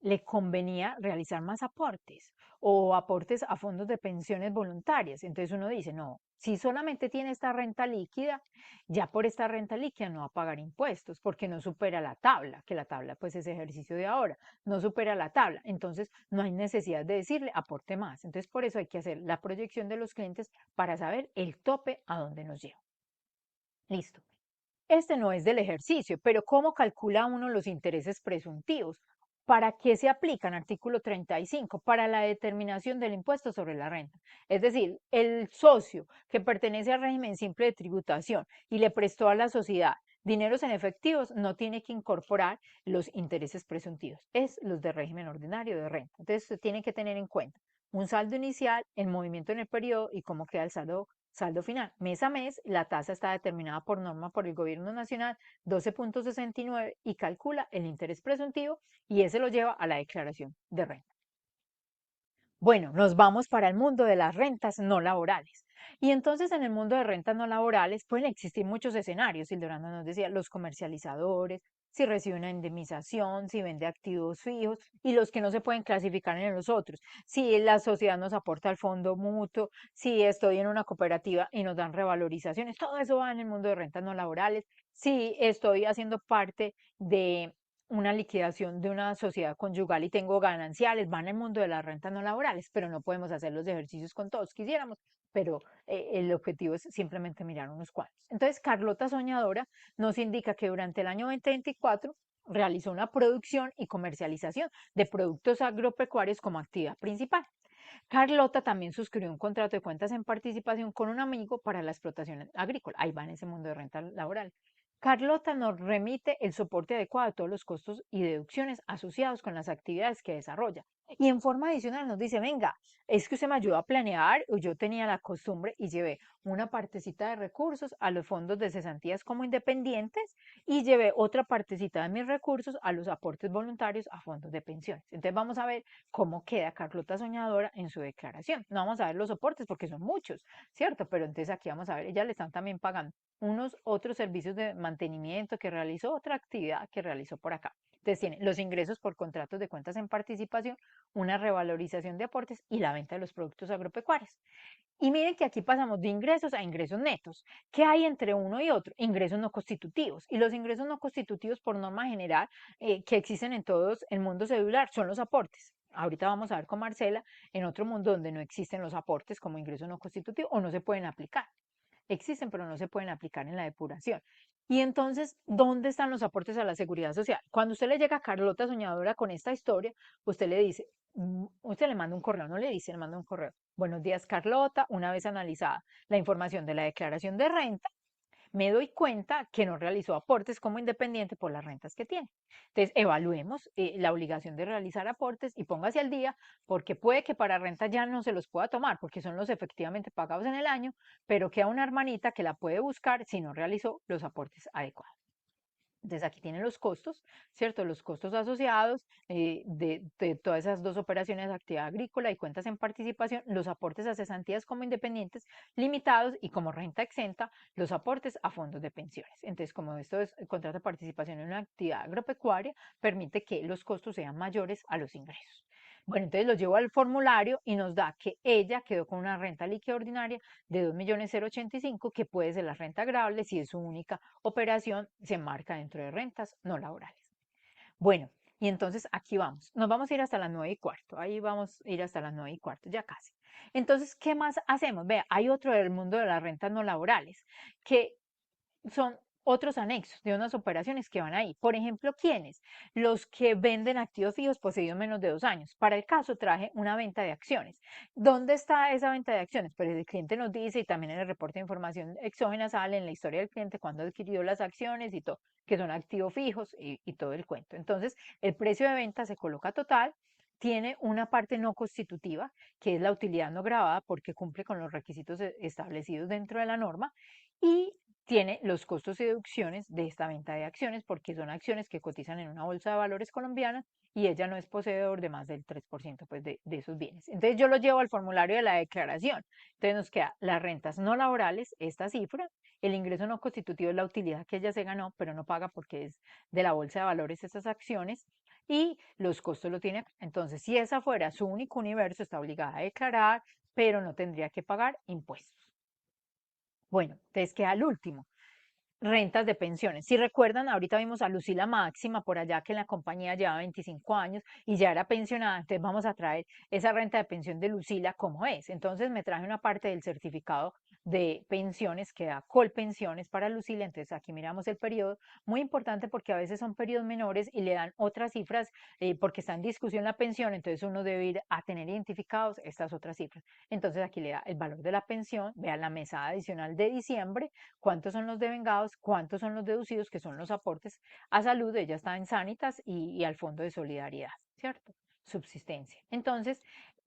le convenía realizar más aportes o aportes a fondos de pensiones voluntarias. Entonces uno dice, no, si solamente tiene esta renta líquida, ya por esta renta líquida no va a pagar impuestos porque no supera la tabla, que la tabla pues es ejercicio de ahora, no supera la tabla. Entonces no hay necesidad de decirle aporte más. Entonces por eso hay que hacer la proyección de los clientes para saber el tope a dónde nos lleva. Listo. Este no es del ejercicio, pero ¿cómo calcula uno los intereses presuntivos? ¿Para qué se aplican? Artículo 35, para la determinación del impuesto sobre la renta. Es decir, el socio que pertenece al régimen simple de tributación y le prestó a la sociedad dineros en efectivos no tiene que incorporar los intereses presuntivos, es los de régimen ordinario de renta. Entonces, se tiene que tener en cuenta un saldo inicial, el movimiento en el periodo y cómo queda el saldo final. Mes a mes, la tasa está determinada por norma por el gobierno nacional 12.69 y calcula el interés presuntivo y ese lo lleva a la declaración de renta. Bueno, nos vamos para el mundo de las rentas no laborales. Y entonces en el mundo de rentas no laborales pueden existir muchos escenarios. Hildorando nos decía, los comercializadores, si recibe una indemnización, si vende activos fijos y los que no se pueden clasificar en los otros. Si la sociedad nos aporta al fondo mutuo, si estoy en una cooperativa y nos dan revalorizaciones, todo eso va en el mundo de rentas no laborales. Si estoy haciendo parte de una liquidación de una sociedad conyugal y tengo gananciales, van al mundo de las rentas no laborales, pero no podemos hacer los ejercicios con todos, quisiéramos, pero el objetivo es simplemente mirar unos cuantos. Entonces, Carlota Soñadora nos indica que durante el año 2024 realizó una producción y comercialización de productos agropecuarios como actividad principal. Carlota también suscribió un contrato de cuentas en participación con un amigo para la explotación agrícola. Ahí va en ese mundo de renta laboral. Carlota nos remite el soporte adecuado a todos los costos y deducciones asociados con las actividades que desarrolla. Y en forma adicional nos dice, venga, es que usted me ayudó a planear, o yo tenía la costumbre y llevé una partecita de recursos a los fondos de cesantías como independientes y llevé otra partecita de mis recursos a los aportes voluntarios a fondos de pensiones. Entonces vamos a ver cómo queda Carlota Soñadora en su declaración. No vamos a ver los soportes porque son muchos, ¿cierto? Pero entonces aquí vamos a ver, ella le están también pagando unos otros servicios de mantenimiento que realizó, otra actividad que realizó por acá. Entonces tiene los ingresos por contratos de cuentas en participación, una revalorización de aportes y la venta de los productos agropecuarios. Y miren que aquí pasamos de ingresos a ingresos netos. ¿Qué hay entre uno y otro? Ingresos no constitutivos. Y los ingresos no constitutivos, por norma general, que existen en todos el mundo celular, son los aportes. Ahorita vamos a ver con Marcela en otro mundo donde no existen los aportes como ingresos no constitutivos o no se pueden aplicar. Existen, pero no se pueden aplicar en la depuración. Y entonces, ¿dónde están los aportes a la seguridad social? Cuando usted le llega a Carlota Soñadora con esta historia, usted le dice, usted le manda un correo, no le dice, le manda un correo. Buenos días, Carlota. Una vez analizada la información de la declaración de renta, me doy cuenta que no realizó aportes como independiente por las rentas que tiene. Entonces, evaluemos la obligación de realizar aportes y póngase al día, porque puede que para renta ya no se los pueda tomar, porque son los efectivamente pagados en el año, pero queda una hermanita que la puede buscar si no realizó los aportes adecuados. Entonces aquí tienen los costos, ¿cierto? Los costos asociados de todas esas dos operaciones, actividad agrícola y cuentas en participación, los aportes a cesantías como independientes limitados y como renta exenta, los aportes a fondos de pensiones. Entonces, como esto es el contrato de participación en una actividad agropecuaria, permite que los costos sean mayores a los ingresos. Bueno, entonces lo llevo al formulario y nos da que ella quedó con una renta líquida ordinaria de 2.085.085, que puede ser la renta agravable si es su única operación, se marca dentro de rentas no laborales. Bueno, y entonces aquí vamos. Nos vamos a ir hasta las 9:15. Ahí vamos a ir hasta las 9:15, ya casi. Entonces, ¿qué más hacemos? Vea, hay otro del mundo de las rentas no laborales, que son otros anexos de unas operaciones que van ahí. Por ejemplo, ¿quiénes? Los que venden activos fijos poseídos menos de 2 años. Para el caso traje una venta de acciones. ¿Dónde está esa venta de acciones? Pues el cliente nos dice, y también en el reporte de información exógena sale en la historia del cliente cuando adquirió las acciones y todo, que son activos fijos y todo el cuento. Entonces, el precio de venta se coloca total, tiene una parte no constitutiva, que es la utilidad no grabada porque cumple con los requisitos establecidos dentro de la norma, y tiene los costos y deducciones de esta venta de acciones porque son acciones que cotizan en una bolsa de valores colombiana y ella no es poseedor de más del 3% pues, de esos bienes. Entonces yo lo llevo al formulario de la declaración. Entonces nos queda las rentas no laborales, esta cifra, el ingreso no constitutivo es la utilidad que ella se ganó, pero no paga porque es de la bolsa de valores esas acciones, y los costos lo tiene acá. Entonces, si esa fuera su único universo, está obligada a declarar, pero no tendría que pagar impuestos. Bueno, entonces queda el último, rentas de pensiones. Si recuerdan, ahorita vimos a Lucila Máxima por allá que en la compañía lleva 25 años y ya era pensionada, entonces vamos a traer esa renta de pensión de Lucila como es. Entonces me traje una parte del certificado de pensiones que da Colpensiones para Lucila, entonces aquí miramos el periodo, muy importante porque a veces son periodos menores y le dan otras cifras porque está en discusión la pensión, entonces uno debe ir a tener identificados estas otras cifras. Entonces aquí le da el valor de la pensión, vea la mesada adicional de diciembre, cuántos son los devengados, cuántos son los deducidos, que son los aportes a salud, ella está en Sanitas y al Fondo de Solidaridad, ¿cierto? Subsistencia. Entonces,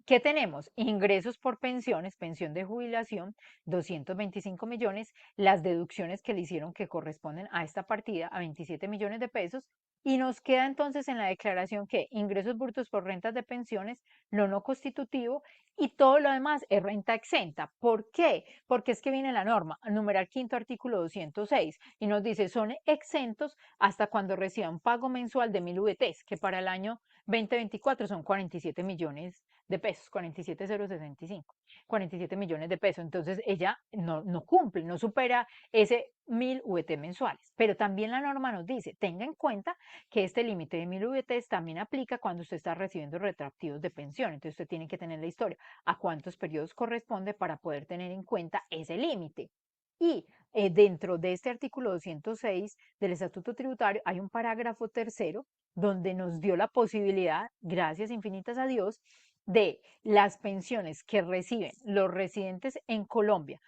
¿qué tenemos? Ingresos por pensiones, pensión de jubilación, 225 millones, las deducciones que le hicieron que corresponden a esta partida, a 27 millones de pesos, y nos queda entonces en la declaración que ingresos brutos por rentas de pensiones, lo no constitutivo, y todo lo demás es renta exenta. ¿Por qué? Porque es que viene la norma, numeral quinto artículo 206, y nos dice son exentos hasta cuando reciban pago mensual de 1.000 VTs, que para el año 2024 son 47 millones de pesos, 47.065, 47 millones de pesos. Entonces ella no cumple, no supera ese 1.000 VT mensuales. Pero también la norma nos dice, tenga en cuenta que este límite de 1.000 VTs también aplica cuando usted está recibiendo retroactivos de pensión. Entonces usted tiene que tener la historia a cuántos periodos corresponde para poder tener en cuenta ese límite. Y dentro de este artículo 206 del Estatuto Tributario hay un parágrafo tercero donde nos dio la posibilidad, gracias infinitas a Dios, de las pensiones que reciben los residentes en Colombia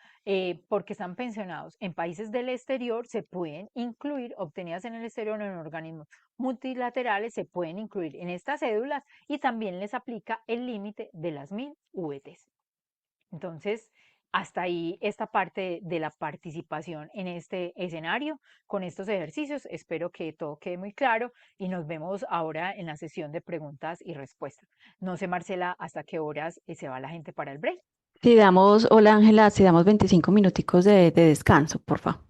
porque están pensionados en países del exterior, se pueden incluir, obtenidas en el exterior o en organismos multilaterales, se pueden incluir en estas cédulas y también les aplica el límite de las 1.000 VTs. Entonces, hasta ahí esta parte de la participación en este escenario con estos ejercicios. Espero que todo quede muy claro y nos vemos ahora en la sesión de preguntas y respuestas. No sé, Marcela, hasta qué horas se va la gente para el break. Si damos, hola Ángela, si damos 25 minuticos de descanso, por favor.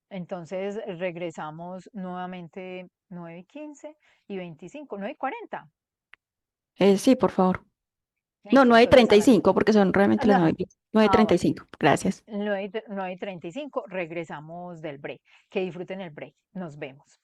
Entonces regresamos nuevamente 9:15 y 25, 9:40. Sí, por favor. No, Listo, nueve y entonces treinta a y las... cinco, porque son realmente las No, 9:35. bueno, Gracias. 9:35 regresamos del break. Que disfruten el break. Nos vemos.